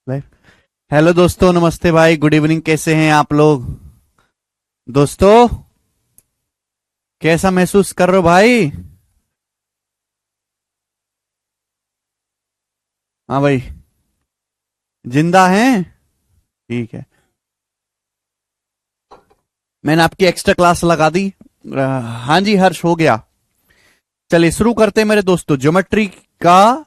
Live. Hello दोस्तों, नमस्ते भाई, गुड इवनिंग। कैसे हैं आप लोग दोस्तों? कैसा महसूस कर रहे हो भाई? हाँ भाई, जिंदा हैं? ठीक है। मैंने आपकी एक्स्ट्रा क्लास लगा दी। हाँ जी, हर्ष हो गया। चलिए शुरू करते हैं मेरे दोस्तों। ज्योमेट्री का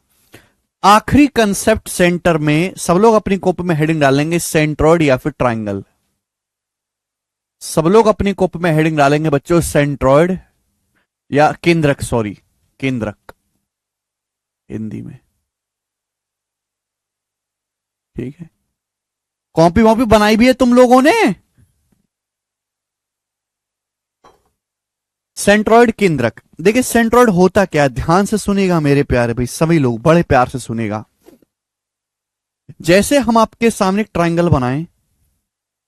आखिरी कंसेप्ट सेंटर में सब लोग अपनी कॉपी में हेडिंग डालेंगे सेंट्रॉइड या फिर ट्राइंगल। सब लोग अपनी कॉपी में हेडिंग डालेंगे बच्चों सेंट्रॉइड या केंद्रक, सॉरी केंद्रक हिंदी में। ठीक है। कॉपी वॉपी बनाई भी है तुम लोगों ने? सेंट्रॉइड केंद्रक। देखिए सेंट्रॉइड होता क्या है, ध्यान से सुनिएगा मेरे प्यारे भाई, सभी लोग बड़े प्यार से सुनिएगा। जैसे हम आपके सामने ट्राइंगल बनाए,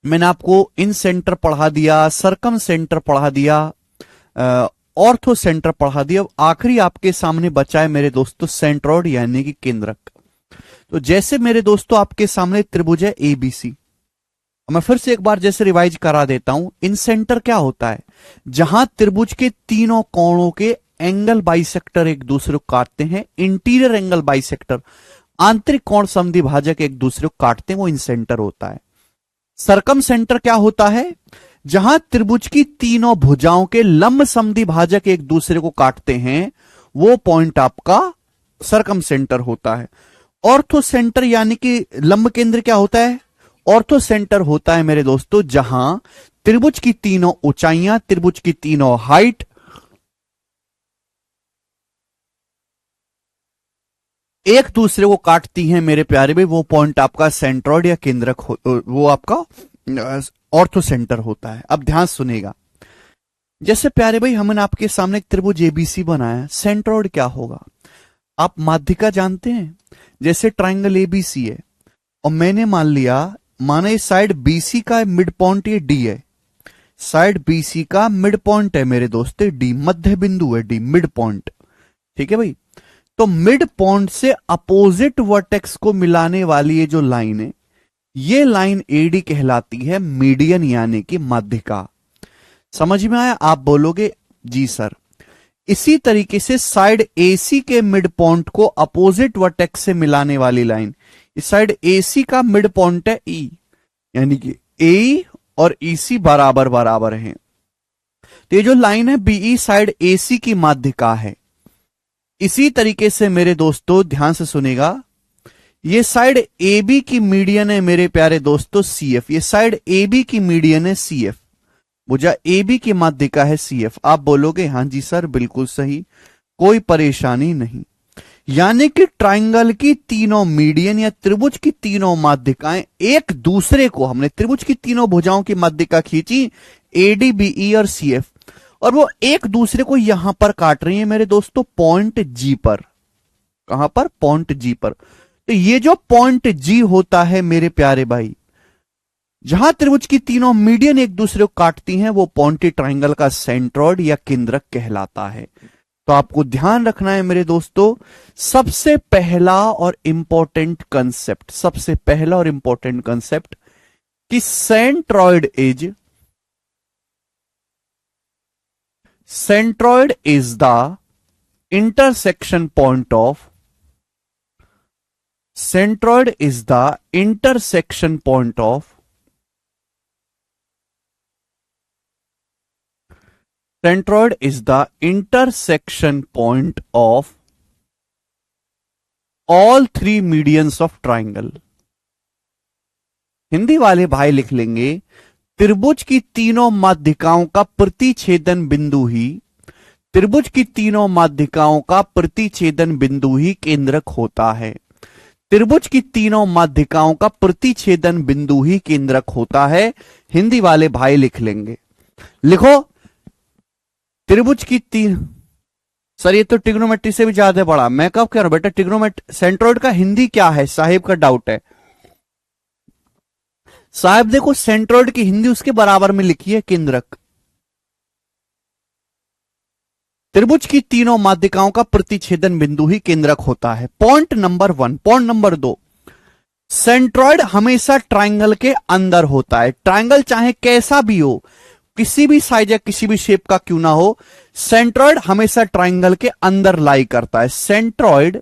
मैंने आपको इन सेंटर पढ़ा दिया, सरकम सेंटर पढ़ा दिया, ऑर्थो सेंटर पढ़ा दिया। अब आखिरी आपके सामने बचा है मेरे दोस्तों सेंट्रॉइड यानी कि केंद्रक। तो जैसे मेरे दोस्तों आपके सामने त्रिभुज है एबीसी। मैं फिर से एक बार जैसे रिवाइज करा देता हूं। इन सेंटर क्या होता है? जहां त्रिभुज के तीनों कोणों के एंगल बाइसेक्टर एक दूसरे को काटते हैं, इंटीरियर एंगल बाइसेक्टर, आंतरिक कोण समद्वि भाजक एक दूसरे को काटते हैं, वो इन सेंटर होता है। सरकम सेंटर क्या होता है? जहां त्रिभुज की तीनों भुजाओं के लंब समद्वि भाजक एक दूसरे को काटते हैं, वो पॉइंट आपका सरकम सेंटर होता है। ऑर्थो सेंटर यानी कि लंब केंद्र क्या होता है? ऑर्थो सेंटर होता है मेरे दोस्तों जहां त्रिभुज की तीनों ऊंचाइयां, त्रिभुज की तीनों हाइट एक दूसरे को काटती हैं मेरे प्यारे भाई, वो पॉइंट आपका सेंट्रॉइड या केंद्रक वो आपका ऑर्थो सेंटर होता है। अब ध्यान सुनेगा। जैसे प्यारे भाई हमने आपके सामने एक त्रिभुज एबीसी बनाया, सेंट्रॉइड क्या होगा? आप माध्यिका जानते हैं? जैसे ट्राइंगल एबीसी है और मैंने मान लिया, माना इस साइड बीसी का मिड पॉइंट ये डी है, साइड बीसी का मिड पॉइंट है मेरे दोस्त डी, मध्य बिंदु है डी, मिड पॉइंट। ठीक है भाई। तो मिड पॉइंट से अपोजिट वर्टेक्स को मिलाने वाली ये जो लाइन है, ये लाइन एडी कहलाती है मीडियन यानी कि माध्यिका। समझ में आया? आप बोलोगे जी सर। इसी तरीके से साइड एसी के मिड पॉइंट को अपोजिट वर्टेक्स से मिलाने वाली लाइन, इस साइड एसी का मिड पॉइंट है ई, यानी कि ए और ईसी बराबर बराबर हैं। तो ये जो लाइन है बीई साइड एसी की माध्यिका है। इसी तरीके से मेरे दोस्तों ध्यान से सुनेगा, ये साइड ए बी की मीडियन है मेरे प्यारे दोस्तों सीएफ, ये साइड ए बी की मीडियन है सीएफ, भुजा ए बी की माध्यिका है सीएफ। आप बोलोगे हां जी सर बिल्कुल सही, कोई परेशानी नहीं। यानी कि ट्राइंगल की तीनों मीडियन या त्रिभुज की तीनों माध्यिकाएं एक दूसरे को, हमने त्रिभुज की तीनों भुजाओं की माध्यिका खींची एडी बीई और सीएफ, और वो एक दूसरे को यहां पर काट रही है मेरे दोस्तों पॉइंट जी पर। कहां पर? पॉइंट जी पर। तो ये जो पॉइंट जी होता है मेरे प्यारे भाई, जहां त्रिभुज की तीनों मीडियन एक दूसरे को काटती हैं, वो पॉइंटी ट्राइंगल का सेंट्रॉइड या केंद्रक कहलाता है। तो आपको ध्यान रखना है मेरे दोस्तों, सबसे पहला और इंपॉर्टेंट कंसेप्ट, सबसे पहला और इंपॉर्टेंट कंसेप्ट कि centroid is the intersection point of, centroid is the intersection point of, centroid is the intersection point of all three medians of triangle। Hindi वाले भाई लिख लेंगे, त्रिभुज की तीनों माध्यिकाओं का प्रतिच्छेदन बिंदु ही, त्रिभुज की तीनों माध्यिकाओं का प्रतिच्छेदन बिंदु ही केंद्रक होता है। त्रिभुज की तीनों माध्यिकाओं का प्रतिच्छेदन बिंदु ही केंद्रक होता है। हिंदी वाले भाई लिख लेंगे। लिखो, त्रिभुज की तीन, सर ये तो ट्रिग्नोमेट्री से भी ज्यादा बड़ा, मैं कब कह रहा हूं बेटा ट्रिग्नोमेट्री। सेंट्रॉइड का हिंदी क्या है साहिब का डाउट है। साहब देखो सेंट्रॉइड की हिंदी उसके बराबर में लिखी है केंद्रक। त्रिभुज की तीनों माध्यिकाओं का प्रतिच्छेदन बिंदु ही केंद्रक होता है। Point number 1। Point number 2, centroid हमेशा ट्रायंगल के अंदर होता है। ट्रायंगल चाहे कैसा भी हो, किसी भी साइज या किसी भी शेप का क्यों ना हो, सेंट्रॉइड हमेशा ट्रायंगल के अंदर लाई करता है। Centroid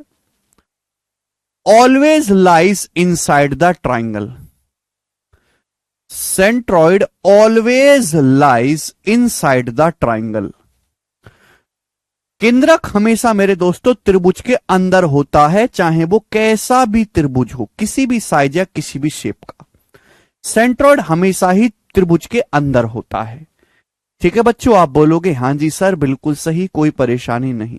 always lies inside the triangle. Centroid always lies inside the triangle. केंद्रक हमेशा मेरे दोस्तों त्रिभुज के अंदर होता है, चाहे वो कैसा भी त्रिभुज हो, किसी भी साइज या किसी भी शेप का। सेंट्रॉइड हमेशा ही त्रिभुज के अंदर होता है। ठीक है बच्चों, आप बोलोगे हां जी सर बिल्कुल सही, कोई परेशानी नहीं।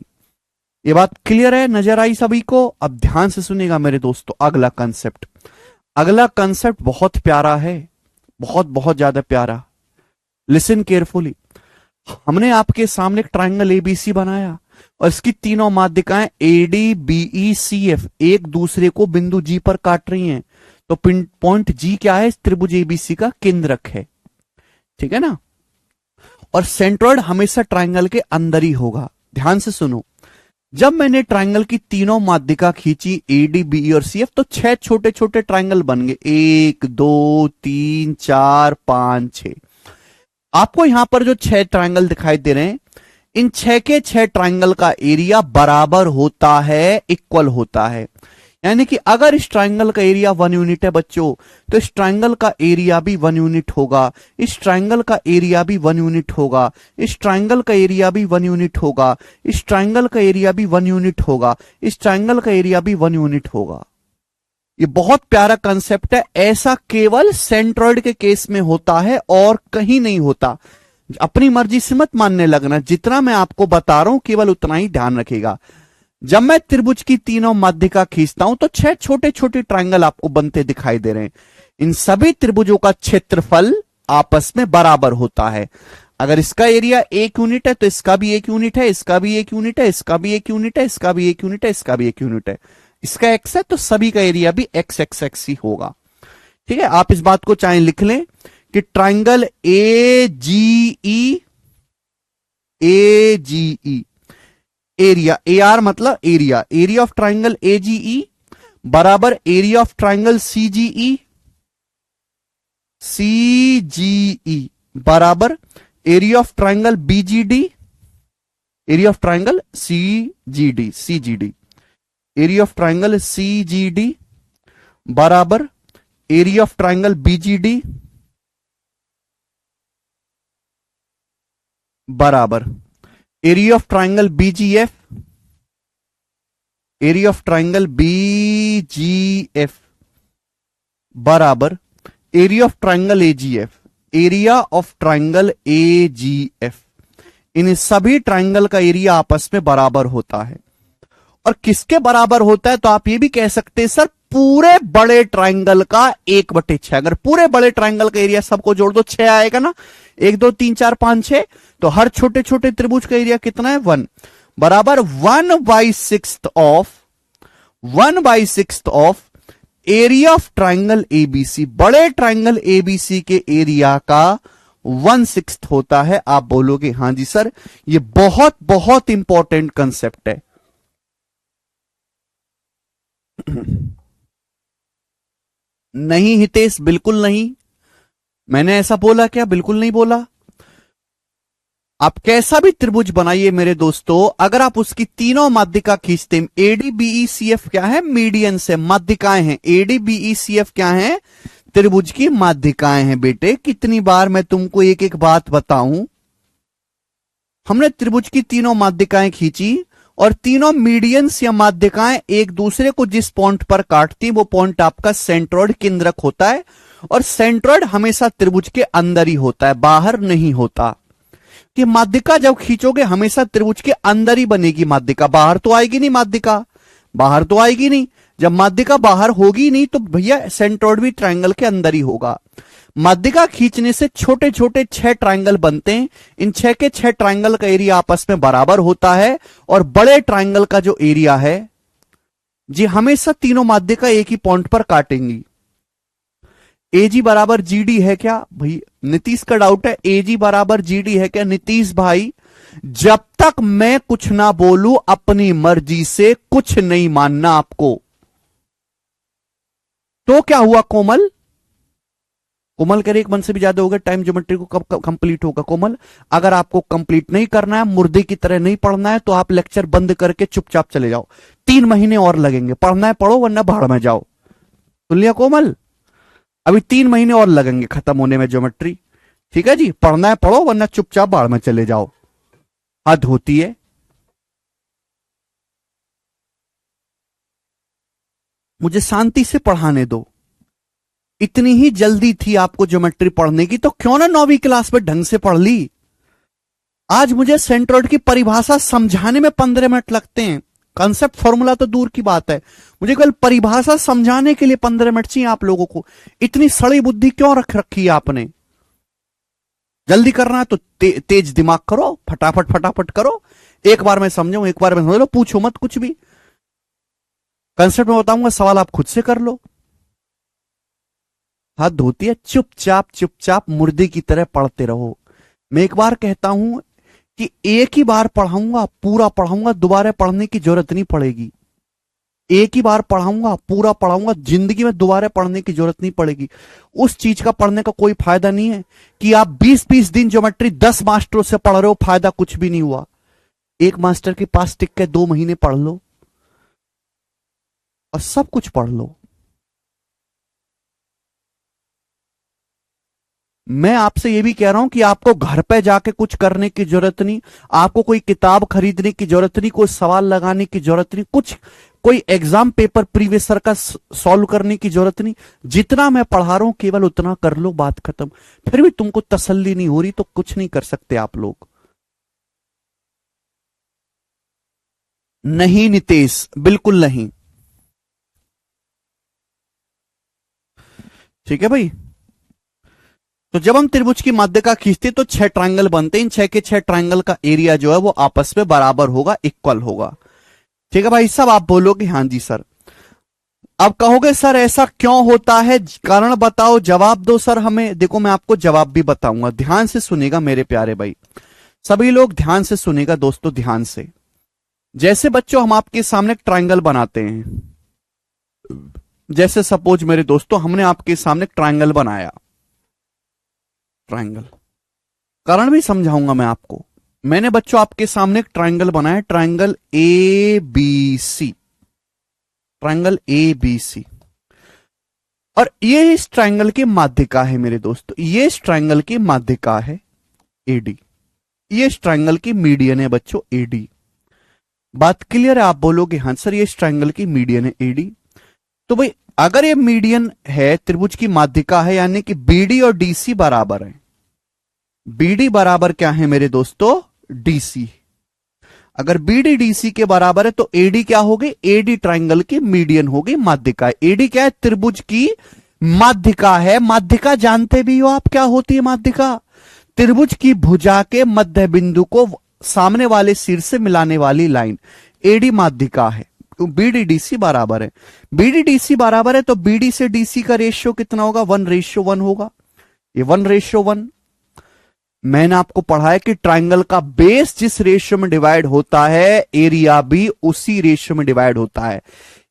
ये बात क्लियर है, नजर आई सभी को? अब ध्यान से सुनिएगा मेरे दोस्तों अगला कंसेप्ट। अगला कंसेप्ट बहुत प्यारा है, बहुत बहुत ज्यादा प्यारा। Listen carefully. हमने आपके सामने एक ट्रायंगल एबीसी बनाया और इसकी तीनों माध्यिकाएं एडी बीई सी एफ एक दूसरे को बिंदु जी पर काट रही हैं। तो पॉइंट जी क्या है? इस त्रिभुज एबीसी का केंद्रक है। ठीक है ना? और सेंट्रॉइड हमेशा ट्रायंगल के अंदर ही होगा। ध्यान से सुनो, जब मैंने ट्रायंगल की तीनों माध्यिका खींची एडी बीई और सी एफ, तो 6 छोटे छोटे ट्रायंगल बन गए, 1 2 3 4 5 6। आपको यहां पर जो 6 ट्रायंगल दिखाई दे रहे हैं, इन 6 के 6 ट्रायंगल का एरिया बराबर होता है, इक्वल होता है। यानी कि अगर इस ट्रायंगल का एरिया 1 यूनिट है बच्चों, तो इस ट्रायंगल का एरिया भी 1 यूनिट होगा, इस ट्रायंगल का एरिया भी 1 यूनिट होगा, इस ट्रायंगल का एरिया भी 1 यूनिट होगा, इस ट्रायंगल का एरिया भी 1 यूनिट होगा, इस ट्रायंगल का एरिया भी 1 यूनिट होगा। ये बहुत प्यारा कंसेप्ट है। ऐसा केवल सेंट्रॉइड के केस में होता है और कहीं नहीं होता। अपनी मर्जी से मत मानने लगना, जितना मैं आपको बता रहा हूं केवल उतना ही ध्यान रखिएगा। जब मैं त्रिभुज की तीनों माध्यिका खींचता हूं तो 6 छोटे छोटे ट्रायंगल आपको बनते दिखाई दे रहे हैं। इन सभी त्रिभुजों का क्षेत्रफल आपस में बराबर होता है। अगर इसका एरिया 1 यूनिट है तो इसका भी 1 यूनिट है, इसका भी 1 यूनिट है, इसका भी 1 यूनिट है, इसका भी 1 यूनिट है, इसका भी 1 यूनिट है। इसका एक्स है तो सभी का एरिया भी एक्स एक्स एक्स ही होगा। ठीक है, आप इस बात को चाहे लिख लें कि triangle A G E area, A R मतलब area, area of triangle A G E बराबर area of triangle C G E बराबर area of triangle B G D, area of triangle C G D, area of triangle C G D बराबर area of triangle B G D बराबर area of triangle B G F, area of triangle B G F बराबर area of triangle A G F, area of triangle A G F. इन सभी triangle का area आपस में बराबर होता है। और किसके बराबर होता है? तो आप ये भी कह सकते हैं सर पूरे बड़े ट्रायंगल का 1/6। अगर पूरे बड़े ट्रायंगल का एरिया सबको जोड़ दो 6 आएगा ना, 1 2 3 4 5 6, तो हर छोटे छोटे त्रिभुज का एरिया कितना है? 1 बराबर 1/6 of area of triangle ABC. बड़े ट्रायंगल एबीसी के एरिया का 1/6 होता है। आप बोलोगे हां जी सर, ये बहुत बहुत इंपॉर्टेंट कंसेप्ट है। नहीं हितेश, बिल्कुल नहीं। मैंने ऐसा बोला क्या? बिल्कुल नहीं बोला। आप कैसा भी त्रिभुज बनाइए मेरे दोस्तों, अगर आप उसकी तीनों माध्यिका खींचते हैं, एडी बीई सी एफ क्या है? मीडियन से माध्यिकाएं हैं। एडी बीई सी एफ क्या है? त्रिभुज की माध्यिकाएं हैं। बेटे कितनी बार मैं तुमको एक एक बात बताऊं। हमने त्रिभुज की तीनों माध्यिकाएं खींची और तीनों मीडियंस या माध्यिकाएं एक दूसरे को जिस पॉइंट पर काटती वो पॉइंट आपका सेंट्रॉइड केंद्रक होता है। और सेंट्रॉइड हमेशा त्रिभुज के अंदर ही होता है, बाहर नहीं होता। कि माध्यिका जब खींचोगे हमेशा त्रिभुज के अंदर ही बनेगी माध्यिका, बाहर तो आएगी नहीं माध्यिका, बाहर तो आएगी नहीं। जब माध्यिका बाहर होगी नहीं तो भैया सेंट्रॉइड भी ट्रायंगल के अंदर ही होगा। माध्यिका खींचने से छोटे छोटे 6 ट्रायंगल बनते हैं। इन 6 के 6 ट्रायंगल का एरिया आपस में बराबर होता है। और बड़े ट्रायंगल का जो एरिया है जी, हमेशा तीनों माध्यिका एक ही पॉइंट पर काटेंगी। एजी बराबर जीडी है क्या भाई? नीतीश का डाउट है, एजी बराबर जीडी है क्या? नीतीश भाई जब तक मैं कुछ ना बोलूं अपनी मर्जी से कुछ नहीं मानना आपको। तो क्या हुआ कोमल? कोमल कह रही एक मंथ से भी ज्यादा हो गया, टाइम ज्योमेट्री को कब कंप्लीट होगा? कोमल, अगर आपको कंप्लीट नहीं करना है, मुर्दे की तरह नहीं पढ़ना है, तो आप लेक्चर बंद करके चुपचाप चले जाओ। 3 महीने और लगेंगे, पढ़ना है पढ़ो वरना भाड़ में जाओ। सुन लिया कोमल? अभी 3 महीने और लगेंगे खत्म होने में ज्योमेट्री। ठीक है जी, पढ़ना है पढ़ो वरना चुपचाप भाड़ में चले जाओ। हद होती है। मुझे शांति से पढ़ाने दो। इतनी ही जल्दी थी आपको ज्योमेट्री पढ़ने की, तो क्यों ना 9वीं क्लास में ढंग से पढ़ ली। आज मुझे सेंट्रोइड की परिभाषा समझाने में 15 मिनट लगते हैं। कॉन्सेप्ट फॉर्मूला तो दूर की बात है, मुझे केवल परिभाषा समझाने के लिए 15 मिनट चाहिए आप लोगों को। इतनी सड़ी बुद्धि क्यों रख रखी है आपने? जल्दी करना है तो तेज दिमाग करो, फटाफट फटाफट करो। एक बार मैं समझाऊं, एक बार में समझ लो, पूछो मत कुछ भी। कंसेप्ट में बताऊंगा, सवाल आप खुद से कर लो। हद होती है। चुपचाप चुपचाप मुर्दे की तरह पढ़ते रहो। मैं एक बार कहता हूं कि एक ही बार पढ़ाऊंगा, पूरा पढ़ाऊंगा, दोबारा पढ़ने की जरूरत नहीं पड़ेगी। एक ही बार पढ़ाऊंगा, पूरा पढ़ाऊंगा, जिंदगी में दोबारा पढ़ने की जरूरत नहीं पड़ेगी। उस चीज का पढ़ने का कोई फायदा नहीं है कि आप 20-20 दिन ज्योमेट्री 10 मास्टरों से पढ़ रहे हो, फायदा कुछ भी नहीं हुआ। एक मास्टर के पास टिक के 2 महीने पढ़ लो और सब कुछ पढ़ लो। मैं आपसे यह भी कह रहा हूं कि आपको घर पे जाके कुछ करने की जरूरत नहीं, आपको कोई किताब खरीदने की जरूरत नहीं, कोई सवाल लगाने की जरूरत नहीं, कुछ कोई एग्जाम पेपर प्रीवियस ईयर का सॉल्व करने की जरूरत नहीं। जितना मैं पढ़ा रहा हूं केवल उतना कर लो, बात खत्म। फिर भी तुमको तसल्ली नहीं हो रही तो कुछ नहीं कर सकते आप लोग। नहीं नितेश, बिल्कुल नहीं। ठीक है भाई। तो जब हम त्रिभुज की माध्यिका खींचते तो 6 ट्रायंगल बनते हैं। इन 6 के 6 ट्रायंगल का एरिया जो है वो आपस में बराबर होगा, इक्वल होगा। ठीक है भाई साहब, आप बोलोगे हाँ जी सर। अब कहोगे सर ऐसा क्यों होता है, कारण बताओ, जवाब दो सर हमें। देखो मैं आपको जवाब भी बताऊंगा, ध्यान से सुनेगा मेरे प्यारे भाई। सभी लोग ध्यान से सुनेगा दोस्तों, ध्यान से। जैसे बच्चों हम आपके सामने एक ट्रायंगल बनाते हैं, जैसे सपोज मेरे दोस्तों हमने आपके सामने एक ट्रायंगल बनाया, ट्रायंगल, कारण भी समझाऊंगा मैं आपको। मैंने बच्चों आपके सामने एक ट्रायंगल बनाया, triangle A B C, triangle A B C. और ये इस ट्रायंगल की माध्यिका है मेरे दोस्तों, ये इस ट्रायंगल की माध्यिका है एडी, ये इस ट्रायंगल की मीडियन है बच्चों एडी। बात क्लियर है? आप बोलोगे हाँ सर ये इस ट्रायंगल की मीडियन है एडी। तो भाई अगर ये मीडियन है, त्रिभुज की माध्यिका है, यानी कि बीडी और डीसी बराबर है। बीडी बराबर क्या है मेरे दोस्तों? डीसी। अगर बीडी डीसी के बराबर है तो एडी क्या होगी? एडी ट्रायंगल की मीडियन होगी, माध्यिका है। एडी क्या है? त्रिभुज की माध्यिका है। माध्यिका जानते भी हो आप, क्या होती है माध्यिका? त्रिभुज की भुजा के मध्य बिंदु को सामने वाले सिर से मिलाने वाली लाइन, एडी माध्यिका है। बीडी डीसी बराबर है, बीडी डीसी बराबर है तो बीडी से डीसी का रेशियो कितना होगा? 1:1 होगा। ये 1:1। मैंने आपको पढ़ाया कि ट्रायंगल का बेस जिस रेशियो में डिवाइड होता है, एरिया भी उसी रेशियो में डिवाइड होता है।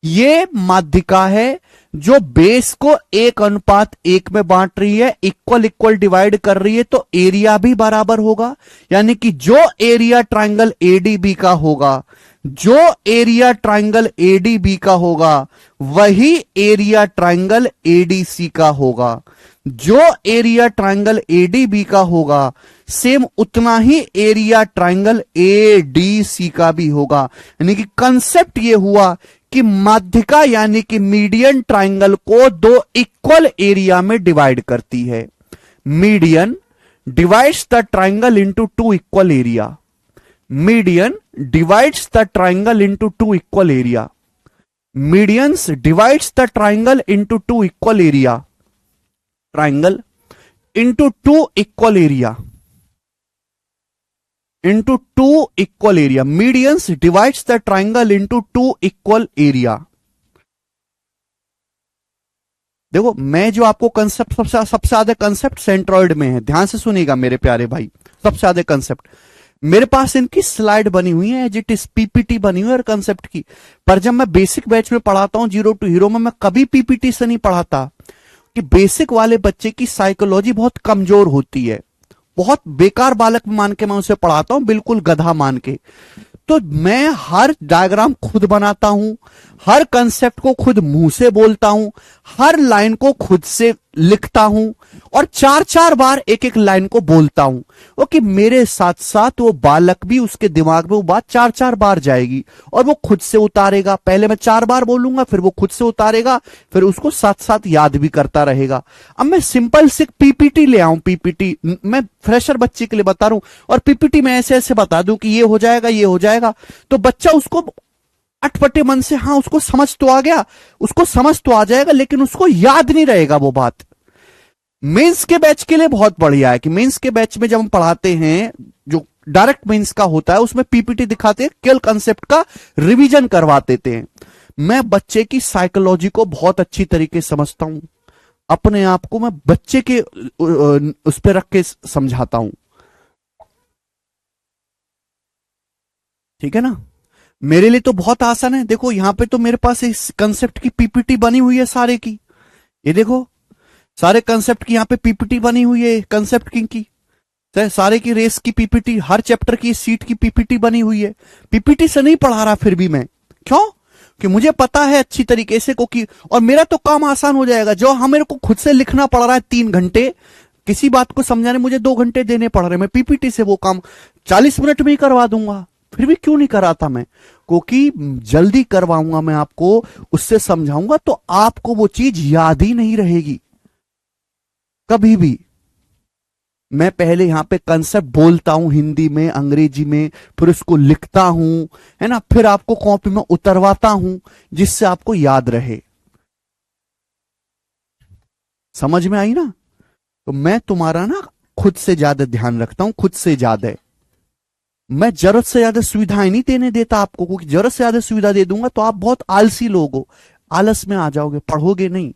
ये माध्यिका है जो बेस को 1:1 में बांट रही है, इक्वल इक्वल डिवाइड कर रही है, तो एरिया भी बराबर होगा। यानी कि जो एरिया ट्रायंगल एडीबी का होगा, जो एरिया ट्रायंगल एडीबी का होगा, वही एरिया ट्रायंगल एडीसी का होगा। जो एरिया ट्रायंगल एडीबी का होगा, सेम उतना ही एरिया ट्रायंगल एडीसी का भी होगा। यानी कि कंसेप्ट यह हुआ कि माध्यिका यानी कि मीडियन ट्रायंगल को 2 इक्वल एरिया में डिवाइड करती है। Median divides the triangle into 2 equal area. Median divides the triangle into 2 equal area. Medians divides the triangle into 2 equal area. Triangle into 2 equal area, into 2 equal area. Medians divides the triangle into 2 equal area. देखो मैं जो आपको concept सबसे ज्यादा concept centroid में है, ध्यान से सुनिएगा मेरे प्यारे भाई, सबसे ज्यादा कंसेप्ट मेरे पास इनकी स्लाइड बनी हुई है, एज इट इज पीपीटी बनी हुई है और कंसेप्ट की। पर जब मैं बेसिक बैच में पढ़ाता हूं जीरो टू हीरो में, मैं कभी पीपीटी से नहीं पढ़ाता, कि बेसिक वाले बच्चे की साइकोलॉजी बहुत कमजोर होती है। बहुत बेकार बालक मान के मैं उसे पढ़ाता हूं, बिल्कुल गधा मान के। तो मैं हर डायग्राम खुद बनाता हूं, हर कंसेप्ट को खुद मुंह से बोलता हूं, हर लाइन को खुद से लिखता हूं और चार चार बार एक एक लाइन को बोलता हूं। ओके, मेरे साथ साथ वो बालक भी, उसके दिमाग में वो बात चार चार बार जाएगी और वो खुद से उतारेगा। पहले मैं चार बार बोलूंगा, फिर वो खुद से उतारेगा, फिर उसको साथ साथ याद भी करता रहेगा। अब मैं सिंपल से पीपीटी ले आऊं, पीपीटी मैं फ्रेशर बच्चे के लिए बता रहा हूं और पीपीटी में ऐसे ऐसे बता दूं कि ये हो जाएगा, ये हो जाएगा, तो बच्चा उसको अटपटे मन से, हाँ उसको समझ तो आ गया, उसको समझ तो आ जाएगा, लेकिन उसको याद नहीं रहेगा वो बात। मेंस के बैच के लिए बहुत बढ़िया है कि मेंस के बैच में जब हम पढ़ाते हैं, जो डायरेक्ट मेंस का होता है, उसमें पीपीटी दिखाते हैं, केवल कंसेप्ट का रिवीजन करवा देते हैं। मैं बच्चे की साइकोलॉजी को बहुत अच्छी तरीके से समझता हूं, अपने आप को मैं बच्चे के उस पर रख के समझाता हूं। ठीक है ना, मेरे लिए तो बहुत आसान है। देखो यहां पे तो मेरे पास इस कंसेप्ट की पीपीटी बनी हुई है सारे की, ये देखो सारे कंसेप्ट की यहाँ पे पीपीटी बनी हुई है, कंसेप्ट की सारे की रेस की पीपीटी, हर चैप्टर की सीट की पीपीटी बनी हुई है। पीपीटी से नहीं पढ़ा रहा फिर भी मैं, क्यों? कि मुझे पता है अच्छी तरीके से को कि, और मेरा तो काम आसान हो जाएगा। जो हम मेरे को खुद से लिखना पड़ रहा है 3 घंटे, किसी बात को समझाने मुझे 2 घंटे देने पड़ रहे हैं, मैं पीपीटी से वो काम 40 मिनट में ही करवा दूंगा। फिर भी क्यों नहीं कराता मैं? क्योंकि जल्दी करवाऊंगा मैं आपको, उससे समझाऊंगा तो आपको वो चीज याद ही नहीं रहेगी कभी भी। मैं पहले यहां पे कंसेप्ट बोलता हूं हिंदी में, अंग्रेजी में, फिर उसको लिखता हूं, है ना, फिर आपको कॉपी में उतरवाता हूं जिससे आपको याद रहे। समझ में आई ना? तो मैं तुम्हारा ना खुद से ज्यादा ध्यान रखता हूं, खुद से ज्यादा। मैं जरूरत से ज्यादा सुविधाएं नहीं देने देता आपको, क्योंकि जरूरत से ज्यादा सुविधा दे दूंगा तो आप बहुत आलसी लोग हो, आलस में आ जाओगे, पढ़ोगे नहीं।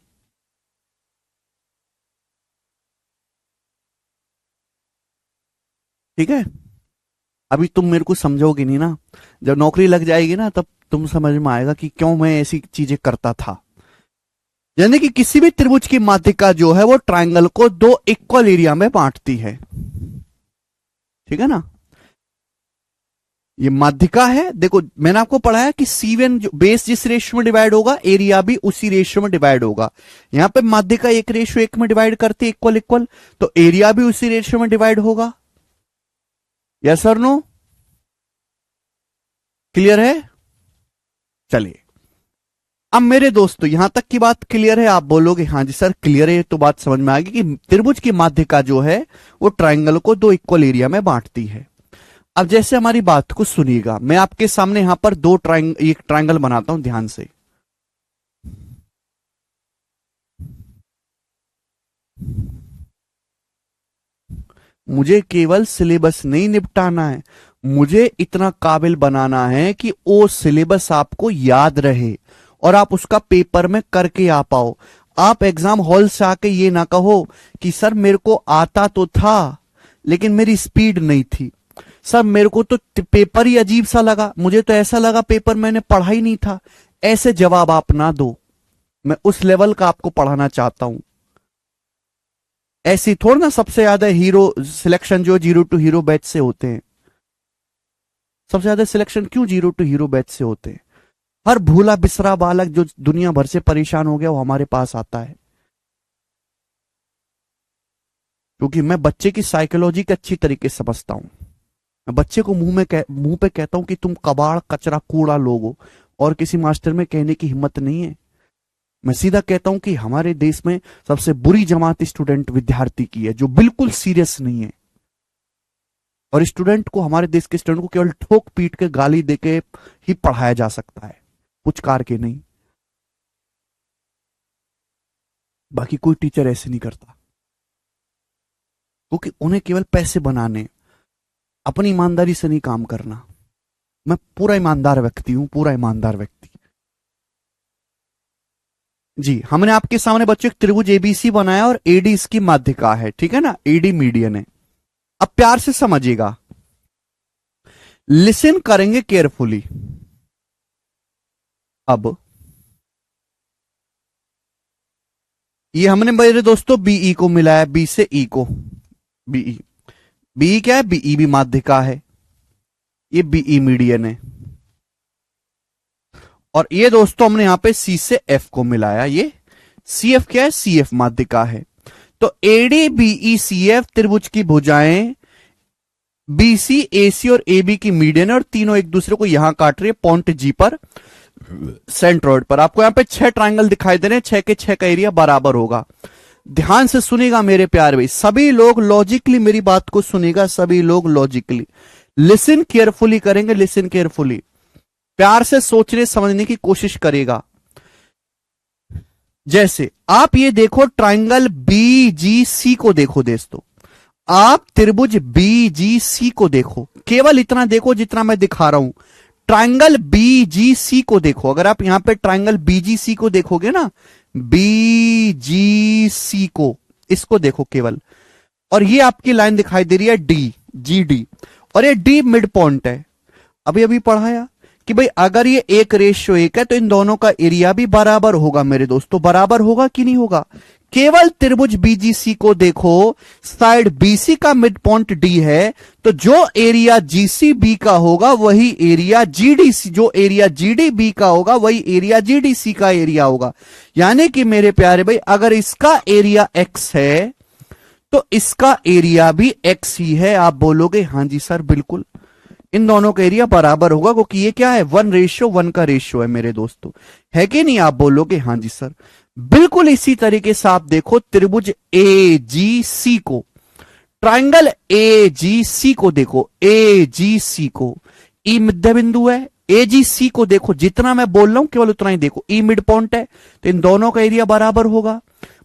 ठीक है, अभी तुम मेरे को समझोगे नहीं ना, जब नौकरी लग जाएगी ना तब तुम समझ में आएगा कि क्यों मैं ऐसी चीजें करता था। यानी कि किसी भी त्रिभुज की माध्यिका जो है वो ट्रायंगल को दो इक्वल एरिया में बांटती है। ठीक है ना, ये माध्यिका है। देखो मैंने आपको पढ़ाया कि C1 जो बेस जिस रेशियो में डिवाइड होगा, एरिया भी उसी रेशियो में डिवाइड होगा। यहां पे माध्यिका 1:1 में डिवाइड करती है, इक्वल इक्वल, तो एरिया भी उसी रेशियो में डिवाइड होगा। यस और नो? क्लियर है? चलिए, अब मेरे दोस्तों यहां तक की बात क्लियर है? आप बोलोगे हाँ जी सर क्लियर है, तो बात समझ में आ गई कि त्रिभुज की माध्यिका जो है वो ट्रायंगल को दो इक्वल एरिया में बांटती है। अब जैसे हमारी बात को सुनिएगा, मैं आपके सामने यहां पर एक ट्रायंगल बनाता हूं, ध्यान से। मुझे केवल सिलेबस नहीं निपटाना है, मुझे इतना काबिल बनाना है कि वो सिलेबस आपको याद रहे और आप उसका पेपर में करके आ पाओ। आप एग्जाम हॉल से आके ये ना कहो कि सर मेरे को आता तो था लेकिन मेरी स्पीड नहीं थी, सर मेरे को तो पेपर ही अजीब सा लगा, मुझे तो ऐसा लगा पेपर मैंने पढ़ा ही नहीं था। ऐसे जवाब आप ना दो, मैं उस लेवल का आपको पढ़ाना चाहता हूं। ऐसी थोड़ा ना सबसे ज्यादा हीरो सिलेक्शन जो जीरो टू हीरो बैच से होते हैं। सबसे ज्यादा सिलेक्शन क्यों जीरो टू हीरो बैच से होते हैं? हर भूला बिसरा बालक जो दुनिया भर से परेशान हो गया वो हमारे पास आता है, क्योंकि मैं बच्चे की साइकोलॉजी के अच्छी तरीके से समझता हूं। मैं बच्चे को मुंह पे कहता हूं कि तुम कबाड़ कचरा कूड़ा लोग हो, और किसी मास्टर में कहने की हिम्मत नहीं है। मैं सीधा कहता हूं कि हमारे देश में सबसे बुरी जमात स्टूडेंट विद्यार्थी की है, जो बिल्कुल सीरियस नहीं है। और स्टूडेंट को, हमारे देश के स्टूडेंट को केवल ठोक पीट के गाली देके ही पढ़ाया जा सकता है, पुचकार के नहीं। बाकी कोई टीचर ऐसे नहीं करता, क्योंकि उन्हें केवल पैसे बनाने, अपनी ईमानदारी से नहीं काम करना। मैं पूरा ईमानदार व्यक्ति हूं, पूरा ईमानदार व्यक्ति। जी, हमने आपके सामने बच्चों एक त्रिभुज एबीसी बनाया और एडी इसकी माध्यिका है, ठीक है ना, एडी मीडियन है। अब प्यार से समझिएगा, लिसन करेंगे केयरफुली। अब ये हमने मेरे दोस्तों बीई को मिलाया, बी से ई को, बीई। बीई क्या है? बीई भी माध्यिका है, ये बीई मीडियन है। और ये दोस्तों हमने यहां पे सी से एफ को मिलाया, ये सी एफ क्या है? सी एफ माध्यिका है। तो एडी बीई सी एफ त्रिभुज की भुजाएं बीसी एसी और एबी की मीडियन है, और तीनों एक दूसरे को यहां काट रही है पॉइंट जी पर, सेंट्रॉइड पर। आपको यहां पे 6 ट्रायंगल दिखाई दे रहे हैं, 6 के 6 का एरिया बराबर होगा। ध्यान से सुनेगा मेरे प्यारे भाई, सभी लोग लॉजिकली मेरी बात को सुनेगा, सभी लोग लॉजिकली लिसन केयरफुली करेंगे, लिसन केयरफुली, प्यार से सोचने समझने की कोशिश करेगा। जैसे आप ये देखो ट्रायंगल बीजीसी को देखो दोस्तों, आप त्रिभुज बीजीसी को देखो, केवल इतना देखो जितना मैं दिखा रहा हूं। ट्रायंगल बीजीसी को देखो, अगर आप यहां पे ट्रायंगल बीजीसी को देखोगे ना, बीजीसी को, इसको देखो केवल, और ये आपकी लाइन दिखाई दे रही है डी, जी डी, और ये डी मिड पॉइंट है। अभी अभी पढ़ाया कि भाई अगर ये 1:1 है तो इन दोनों का एरिया भी बराबर होगा मेरे दोस्तों, बराबर होगा कि नहीं होगा? केवल त्रिभुज बीजीसी को देखो, साइड बीसी का मिड पॉइंट डी है, तो जो एरिया जीसीबी का होगा वही एरिया जीडीसी, जो एरिया जीडीबी का होगा वही एरिया जीडीसी का एरिया होगा। यानी कि मेरे प्यारे भाई, अगर इसका एरिया एक्स है तो इसका एरिया भी एक्स ही है। आप बोलोगे हां जी सर बिल्कुल, इन दोनों का एरिया बराबर होगा, क्योंकि ये क्या है? 1:1 का रेशियो है मेरे दोस्तों, है कि नहीं? आप बोलोगे हां जी सर बिल्कुल। इसी तरीके से आप देखो त्रिभुज एजीसी को, ट्रायंगल एजीसी को देखो, एजीसी को, ई मध्य बिंदु है, एजीसी को देखो, जितना मैं बोल रहा हूं केवल उतना ही देखो, ई मिड पॉइंट है, तो इन दोनों का एरिया बराबर होगा।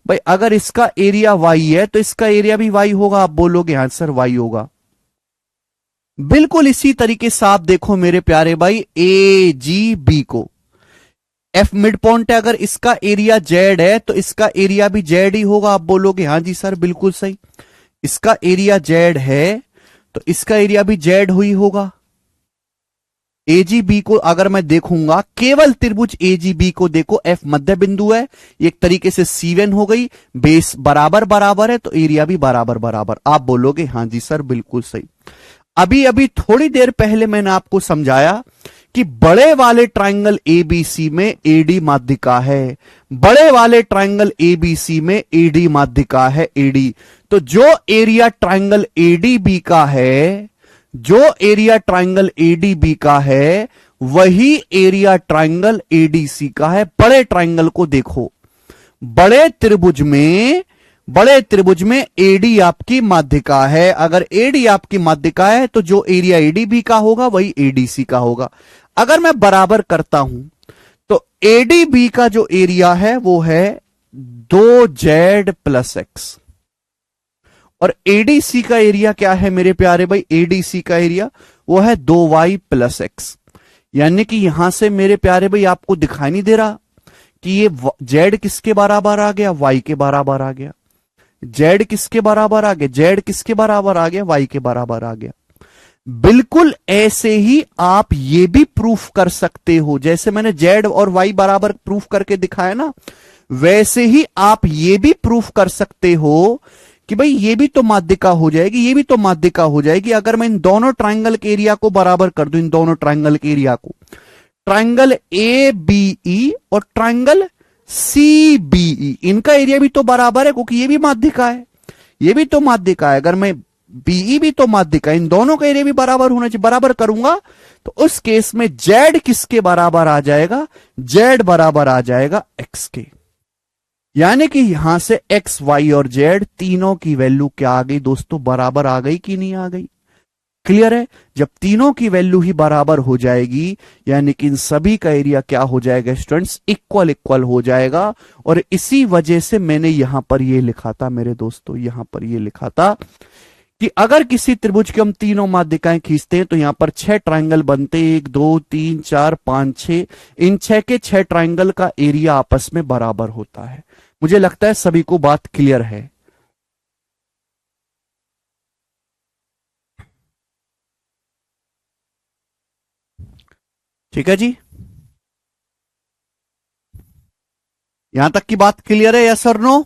भाई अगर इसका एरिया वाई है तो इसका एरिया भी वाई होगा। आप बोलोगे हाँ सर वाई होगा, बिल्कुल इसी तरीके से आप देखो मेरे प्यारे भाई ए जी बी को, एफ मिड पॉइंट है, अगर इसका एरिया जेड है तो इसका एरिया भी जेड ही होगा। आप बोलोगे हाँ जी सर बिल्कुल सही, इसका एरिया जेड है तो इसका एरिया भी जेड हुई होगा। एजीबी को अगर मैं देखूंगा, केवल त्रिभुज एजीबी को देखो, एफ मध्य बिंदु है, एक तरीके से C1 हो गई, बेस बराबर बराबर है तो एरिया भी बराबर बराबर। आप बोलोगे हाँ जी सर बिल्कुल सही। अभी अभी थोड़ी देर पहले मैंने आपको समझाया कि बड़े वाले ट्रायंगल एबीसी में एडी माध्यिका है, बड़े वाले ट्रायंगल एबीसी में एडी माध्यिका है, एडी। तो जो एरिया ट्रायंगल एडीबी का है, जो एरिया ट्रायंगल एडीबी का है वही एरिया ट्रायंगल एडीसी का है। बड़े ट्रायंगल को देखो, बड़े त्रिभुज में एडी आपकी माध्यिका है। अगर एडी आपकी माध्यिका है तो जो एरिया एडीबी का होगा वही एडीसी का होगा। अगर मैं बराबर करता हूं तो एडीबी का जो एरिया है वो है 2z + x, और एडीसी का एरिया क्या है मेरे प्यारे भाई? एडीसी का एरिया वो है 2y + x। यानी कि यहां से मेरे प्यारे भाई आपको दिखाई नहीं दे रहा कि ये z किसके बराबर आ गया? y के बराबर आ गया। z किसके बराबर आ गया? z किसके बराबर आ गया? y के बराबर आ गया। बिल्कुल ऐसे ही आप ये भी प्रूफ कर सकते हो, जैसे मैंने z और y बराबर प्रूफ करके दिखाया ना, वैसे ही आप ये भी प्रूफ कर सकते हो कि भाई ये भी तो माध्यिका हो जाएगी, ये भी तो माध्यिका हो जाएगी। अगर मैं इन दोनों ट्रायंगल के एरिया को बराबर कर दूं, इन दोनों ट्रायंगल के एरिया को, ट्रायंगल ए बीई और ट्रायंगल सी बीई, इनका एरिया भी तो बराबर है क्योंकि ये भी माध्यिका है, ये भी तो माध्यिका है। अगर मैं बीई भी तो माध्यिका, इन दोनों का एरिया भी बराबर होना चाहिए, बराबर करूंगा तो उस केस में जेड किसके बराबर आ जाएगा? जेड बराबर आ जाएगा एक्स के। यानी कि यहां से एक्स, वाई और जेड तीनों की वैल्यू क्या आ गई दोस्तों? बराबर आ गई कि नहीं आ गई? क्लियर है? जब तीनों की वैल्यू ही बराबर हो जाएगी यानी कि इन सभी का एरिया क्या हो जाएगा स्टूडेंट्स? इक्वल इक्वल हो जाएगा। और इसी वजह से मैंने यहां पर यह लिखा था मेरे दोस्तों, यहां पर यह लिखा था कि अगर किसी त्रिभुज के हम तीनों माध्यिकाएं खींचते हैं तो यहां पर 6 ट्रायंगल बनते हैं, 1 2 3 4 5 6। इन 6 के 6 ट्रायंगल का एरिया आपस में बराबर होता है। मुझे लगता है सभी को बात क्लियर है। ठीक है जी, यहां तक की बात क्लियर है, यस और नो?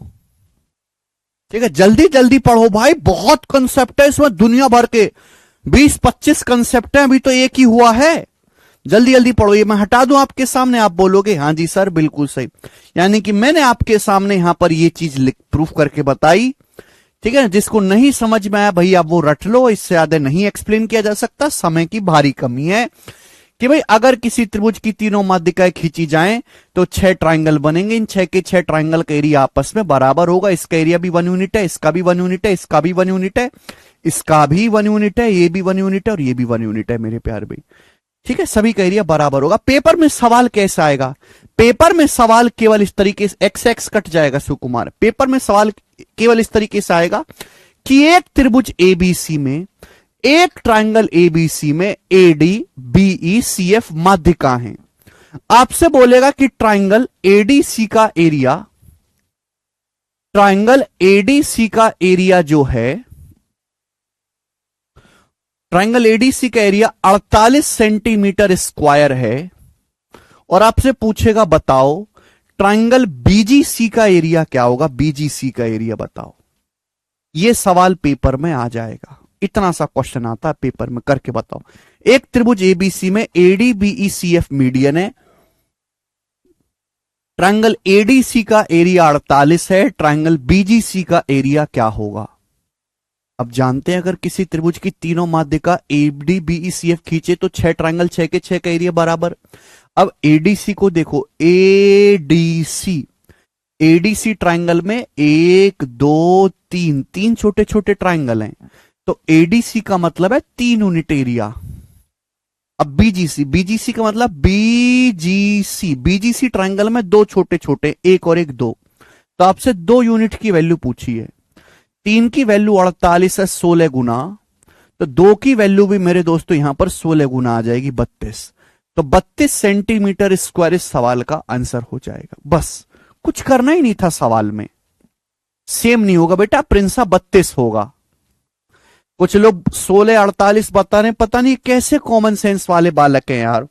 ठीक है, जल्दी जल्दी पढ़ो भाई, बहुत कंसेप्ट है इसमें, दुनिया भर के 20-25 कंसेप्ट हैं, अभी तो एक ही हुआ है। जल्दी जल्दी पढ़ो, ये मैं हटा दूं आपके सामने, आप बोलोगे हाँ जी सर बिल्कुल सही, यानी कि मैंने आपके सामने यहां पर ये चीज प्रूफ करके बताई। ठीक है, जिसको नहीं समझ में आया भाई आप वो रट लो, इससे ज्यादा नहीं एक्सप्लेन किया जा सकता, समय की भारी कमी है। कि भाई अगर किसी त्रिभुज की तीनों माध्यिकाएं खींची जाएं तो 6 ट्राइंगल बनेंगे, इन 6 के 6 ट्राइंगल का एरिया आपस में बराबर होगा, इसका एरिया भी 1 यूनिट है, इसका भी 1 यूनिट है, इसका भी 1 यूनिट है, इसका भी 1 यूनिट है, ये भी 1 यूनिट है और ये भी 1 यूनिट है मेरे प्यारे भाई। ठीक है, सभी का एरिया बराबर होगा। पेपर में सवाल कैसे आएगा? पेपर में सवाल केवल इस तरीके से, एक्स एक्स कट जाएगा सुकुमार, पेपर में सवाल केवल इस तरीके से आएगा कि एक त्रिभुज एबीसी में, एक ट्राइंगल एबीसी में एडी बीई सीएफ माध्यिका है। आपसे बोलेगा कि ट्राइंगल एडीसी का एरिया, ट्राइंगल एडीसी का एरिया जो है, ट्राइंगल एडीसी का एरिया 48 सेंटीमीटर स्क्वायर है, और आपसे पूछेगा बताओ ट्राइंगल बीजीसी का एरिया क्या होगा, बीजीसी का एरिया बताओ। यह सवाल पेपर में आ जाएगा, इतना सा क्वेश्चन आता है पेपर में, करके बताओ। एक त्रिभुज एबीसी में एडी बीई सीएफ मीडियन है, ट्राइंगल एडीसी का एरिया 48 है, ट्राइंगल बीजीसी का एरिया क्या होगा? अब जानते हैं अगर किसी त्रिभुज की तीनों माध्यिका एडी बीई सीएफ खींचे तो 6 ट्राइंगल 6 के 6 का एरिया बराबर। अब एडीसी को देखो, एडीसी, एडीसी ट्राइंगल में 1 2 3 तीन छोटे छोटे ट्राइंगल हैं, तो एडीसी का मतलब है 3 यूनिट एरिया। अब बीजीसी, बीजीसी का मतलब बीजीसी, बीजीसी ट्राइंगल में 2 छोटे छोटे, 1 और 1 2, तो आपसे 2 यूनिट की वैल्यू पूछी है। 3 की वैल्यू 48 है 16 गुना, तो 2 की वैल्यू भी मेरे दोस्तों यहां पर 16 गुना आ जाएगी 32, तो 32 सेंटीमीटर स्क्वायर इस सवाल का आंसर हो जाएगा। बस कुछ करना ही नहीं था सवाल में। सेम नहीं होगा बेटा, प्रिंसा 32 होगा। कुछ लोग 16 48 बता रहे, पता नहीं कैसे कॉमन सेंस वाले बालक हैं यार।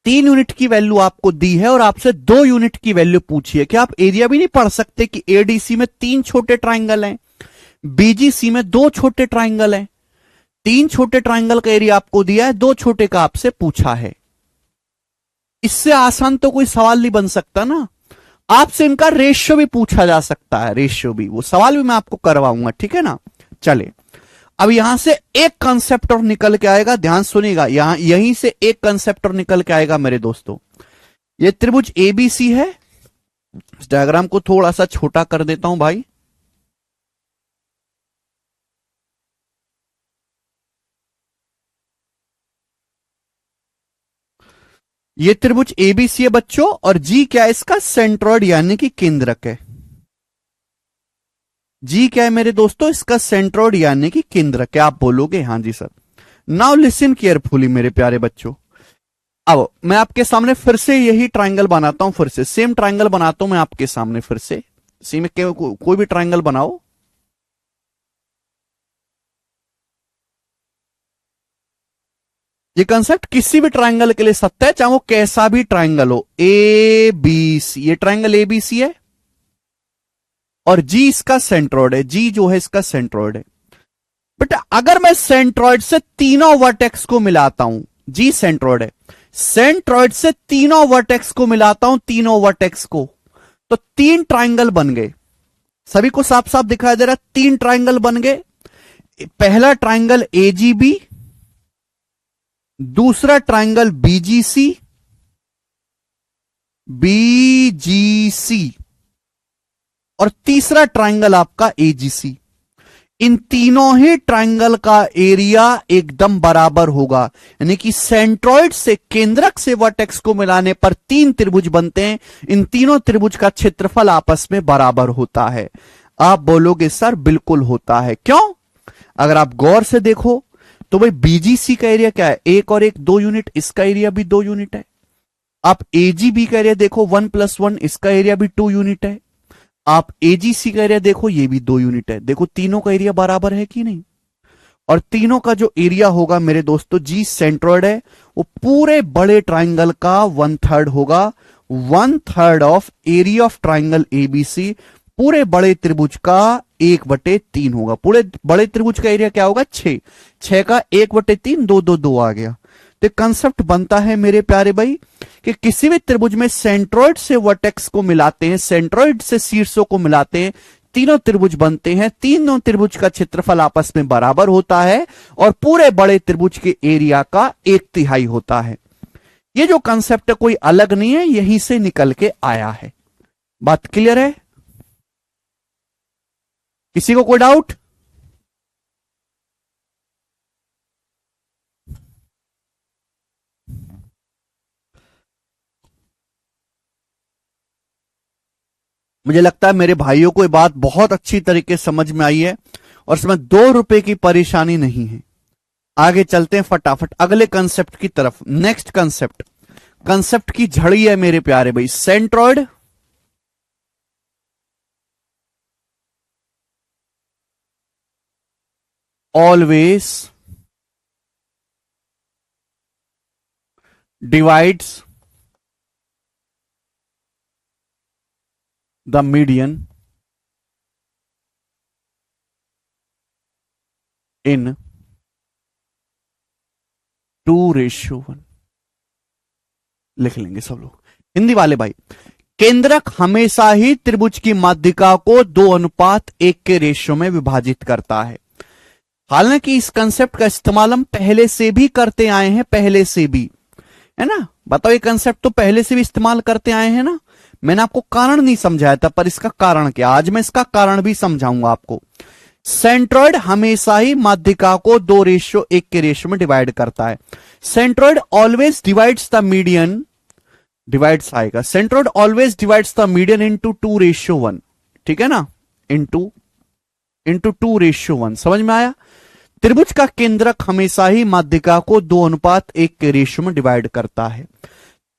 3 यूनिट की वैल्यू आपको दी है और आपसे 2 यूनिट की वैल्यू पूछी है। क्या आप एरिया भी नहीं पढ़ सकते कि एडीसी में 3 छोटे ट्राइंगल हैं, बीजीसी में 2 छोटे ट्राइंगल हैं, 3 छोटे ट्राइंगल का एरिया आपको दिया है, 2 छोटे का आपसे पूछा है। इससे आसान तो कोई सवाल नहीं बन सकता ना। आपसे इनका रेशियो भी पूछा जा सकता है, रेशियो भी, वो सवाल भी मैं आपको करवाऊंगा, ठीक है ना। चले, अब यहां से एक कंसेप्ट और निकल के आएगा, ध्यान सुनिएगा, यहां यहीं से एक कंसेप्ट और निकल के आएगा मेरे दोस्तों। ये त्रिभुज एबीसी है, इस डायग्राम को थोड़ा सा छोटा कर देता हूं भाई। ये त्रिभुज एबीसी है बच्चों, और जी क्या है इसका, सेंट्रॉइड यानी कि केंद्रक है। जी क्या है मेरे दोस्तों, इसका सेंट्रॉइड यानी कि केंद्रक है। आप बोलोगे हाँ जी सर। नाउ लिसन केयरफुली मेरे प्यारे बच्चों, अब मैं आपके सामने फिर से यही ट्राइंगल बनाता हूं, फिर से सेम ट्राइंगल बनाता हूं मैं आपके सामने, फिर से सेम कोई भी ट्राइंगल बनाओ। ये कंसेप्ट किसी भी ट्राइंगल के लिए सत्य है, चाहे वो कैसा भी ट्राइंगल हो। ए बी सी, ये ट्राइंगल ए बी सी है और जी इसका सेंट्रॉइड है, जी जो है इसका सेंट्रॉइड है। बेटा अगर मैं सेंट्रॉइड से तीनों वर्टेक्स को मिलाता हूं, जी सेंट्रॉइड है, सेंट्रॉइड से तीनों वर्टेक्स को मिलाता हूं, तीनों वर्टेक्स को, तो 3 ट्राइंगल बन गए। सभी को साफ साफ दिखाई दे रहा है, 3 ट्राइंगल बन गए। पहला ट्राइंगल एजीबी, दूसरा ट्राइंगल बीजीसी, बीजीसी, और तीसरा ट्राइंगल आपका एजीसी। इन तीनों ही ट्राइंगल का एरिया एकदम बराबर होगा, यानी कि सेंट्रॉइड से, केंद्रक से वर्टेक्स को मिलाने पर 3 त्रिभुज बनते हैं। इन तीनों त्रिभुज का क्षेत्रफल आपस में बराबर होता है। आप बोलोगे सर बिल्कुल होता है, क्यों? अगर आप गौर से देखो तो भाई बीजीसी का एरिया क्या है, 1 और 1 2 यूनिट, इसका एरिया भी 2 यूनिट है। आप एजीबी का एरिया देखो 1 + 1, इसका एरिया भी 2 यूनिट है। आप एजीसी का एरिया देखो, ये भी 2 यूनिट है। देखो तीनों का एरिया बराबर है कि नहीं। और तीनों का जो एरिया होगा मेरे दोस्तों, जी सेंट्रॉइड है, वो पूरे बड़े ट्राइंगल का 1/3 होगा। 1/3 of area of triangle ABC पूरे बड़े त्रिभुज का 1/3 होगा। पूरे बड़े त्रिभुज का एरिया क्या होगा? 6। 6 का 1/3, 2 2 2 आ गया। तो कंसेप्ट बनता है मेरे प्यारे भाई कि किसी भी त्रिभुज में सेंट्रॉइड से वर्टेक्स को मिलाते हैं, सेंट्रॉइड से शीर्षों को मिलाते हैं, तीनों त्रिभुज बनते हैं। तीनों त्रिभुज का क्षेत्रफल आपस में बराबर होता है और पूरे बड़े त्रिभुज के एरिया का 1/3 होता है। ये जो कंसेप्ट है कोई अलग नहीं है, यहीं से निकल के आया है। बात क्लियर है? किसी को कोई डाउट? मुझे लगता है मेरे भाइयों को ये बात बहुत अच्छी तरीके से समझ में आई है और इसमें 2 रुपए की परेशानी नहीं है। आगे चलते हैं फटाफट अगले कंसेप्ट की तरफ। नेक्स्ट कंसेप्ट, कंसेप्ट की झड़ी है मेरे प्यारे भाई, centroid always divides the median in 2:1। लिख लेंगे सब लोग, हिंदी वाले भाई। केंद्रक हमेशा ही त्रिभुज की माध्यिका को 2:1 के रेशियो में विभाजित करता है। हालांकि इस कंसेप्ट का इस्तेमाल हम पहले से भी करते आए हैं, पहले से भी, है ना। बताओ, ये कंसेप्ट तो पहले से भी इस्तेमाल करते आए हैं ना। मैंने आपको कारण नहीं समझाया था, पर इसका कारण क्या, आज मैं इसका कारण भी समझाऊंगा आपको। सेंट्रॉइड हमेशा ही माध्यिका को 2:1 के रेशियो में डिवाइड करता है। Centroid always divides the median, divides आएगा, centroid always divides the median into 2:1, ठीक है ना, इनटू 2:1। समझ में आया? त्रिभुज का केंद्रक हमेशा ही माध्यिका को 2:1 के रेशियो में डिवाइड करता है।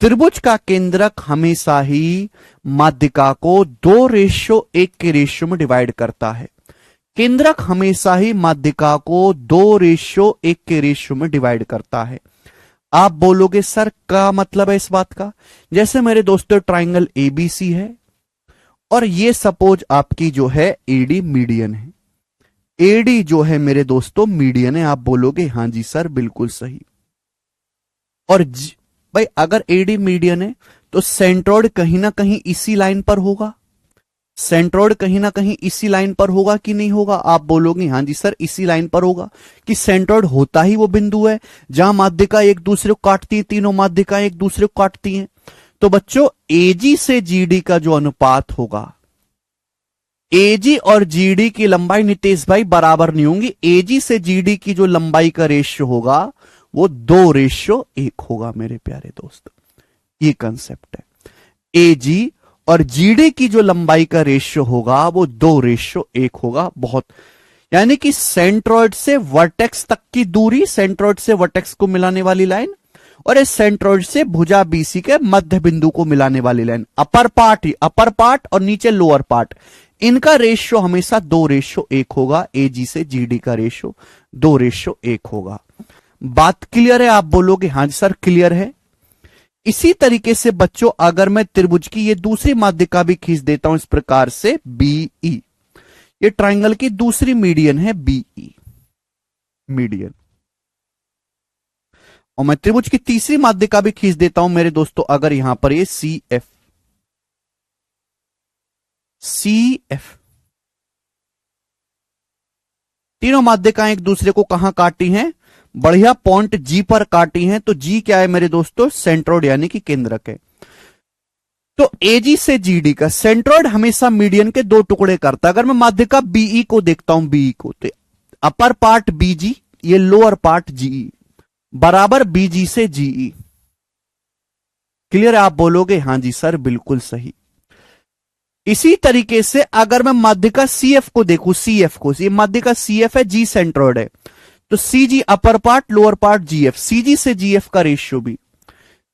त्रिभुज का केंद्रक हमेशा ही माध्यिका को 2:1 के रेशियो में डिवाइड करता है। केंद्रक हमेशा ही माध्यिका को 2:1 के रेशियो में डिवाइड करता है। आप बोलोगे सर क्या मतलब है इस बात का? जैसे मेरे दोस्तों ट्राइंगल एबीसी है और ये सपोज आपकी जो है एडी मीडियन है। एडी जो है मेरे दोस्तों मीडियन है। आप बोलोगे हां जी सर बिल्कुल सही। और भाई अगर एडी मीडियन है तो सेंट्रॉइड कहीं ना कहीं इसी लाइन पर होगा। सेंट्रॉइड कहीं ना कहीं इसी लाइन पर होगा कि नहीं होगा? आप बोलोगे हां जी सर इसी लाइन पर होगा। कि सेंट्रॉइड होता ही वो बिंदु है जहां माध्यिका एक दूसरे को काटती है, तीनों माध्यिका एक दूसरे को काटती हैं। तो बच्चों एजी से जीडी का जो अनुपात होगा, एजी और जीडी की लंबाई नितेश भाई बराबर नहीं होंगी। एजी से जीडी की जो लंबाई का रेशियो होगा वो 2:1 होगा मेरे प्यारे दोस्त। ये कंसेप्ट है। एजी और जीडी की जो लंबाई का रेशियो होगा वो 2:1 होगा। बहुत, यानी कि सेंट्रॉइड से वर्टेक्स तक की दूरी, सेंट्रॉइड से वर्टेक्स को मिलाने वाली लाइन, और इस सेंट्रॉइड से भुजा बीसी के मध्य बिंदु को मिलाने वाली लाइन, अपर पार्ट और नीचे लोअर पार्ट, इनका रेशियो हमेशा 2:1 होगा। एजी से जीडी का रेशियो 2:1 होगा। बात क्लियर है? आप बोलोगे हां सर क्लियर है। इसी तरीके से बच्चों अगर मैं त्रिभुज की ये दूसरी माध्यिका भी खींच देता हूं इस प्रकार से बीई, ये ट्राइंगल की दूसरी मीडियन है बीई मीडियन, और मैं त्रिभुज की तीसरी माध्यिका भी खींच देता हूं मेरे दोस्तों अगर यहां पर ये सी एफ, तीनों माध्यिकाएं एक दूसरे को कहां काटी हैं? बढ़िया पॉइंट जी पर काटी हैं। तो जी क्या है मेरे दोस्तों? सेंट्रॉइड यानी कि केंद्रक है। तो एजी से जीडी का सेंट्रॉइड हमेशा मीडियन के 2 टुकड़े करता है। अगर मैं माध्यिका बीई को देखता हूं, बीई को, तो अपर पार्ट बीजी, ये लोअर पार्ट जीई, बराबर बीजी से जीई। क्लियर है? आप बोलोगे हां जी सर बिल्कुल सही। इसी तरीके से अगर मैं माध्यिका सीएफ को देखूं, सीएफ को, ये माध्यिका सीएफ है, जी सेंट्रॉइड है, तो CG upper part, lower part GF, CG से जीएफ का रेशियो भी,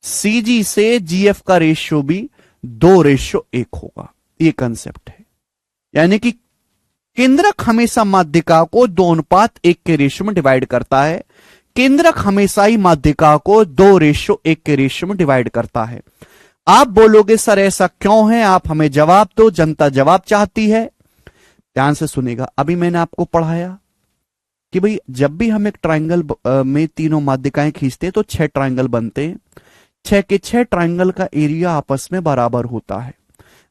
सीजी से जीएफ का रेशियो भी 2:1 होगा। ये कंसेप्ट है। यानी कि केंद्रक हमेशा माध्यिका को 2:1 के रेशियो में डिवाइड करता है। केंद्रक हमेशा ही माध्यिका को 2:1 के रेशियो में डिवाइड करता है। आप बोलोगे सर ऐसा क्यों है, आप हमें जवाब दो, जनता जवाब चाहती है। ध्यान से सुनेगा, अभी मैंने आपको पढ़ाया कि भाई जब भी हम एक ट्रायंगल में तीनों माध्यिकाएं खींचते हैं तो 6 ट्रायंगल बनते हैं। 6 के 6 ट्रायंगल का एरिया आपस में बराबर होता है।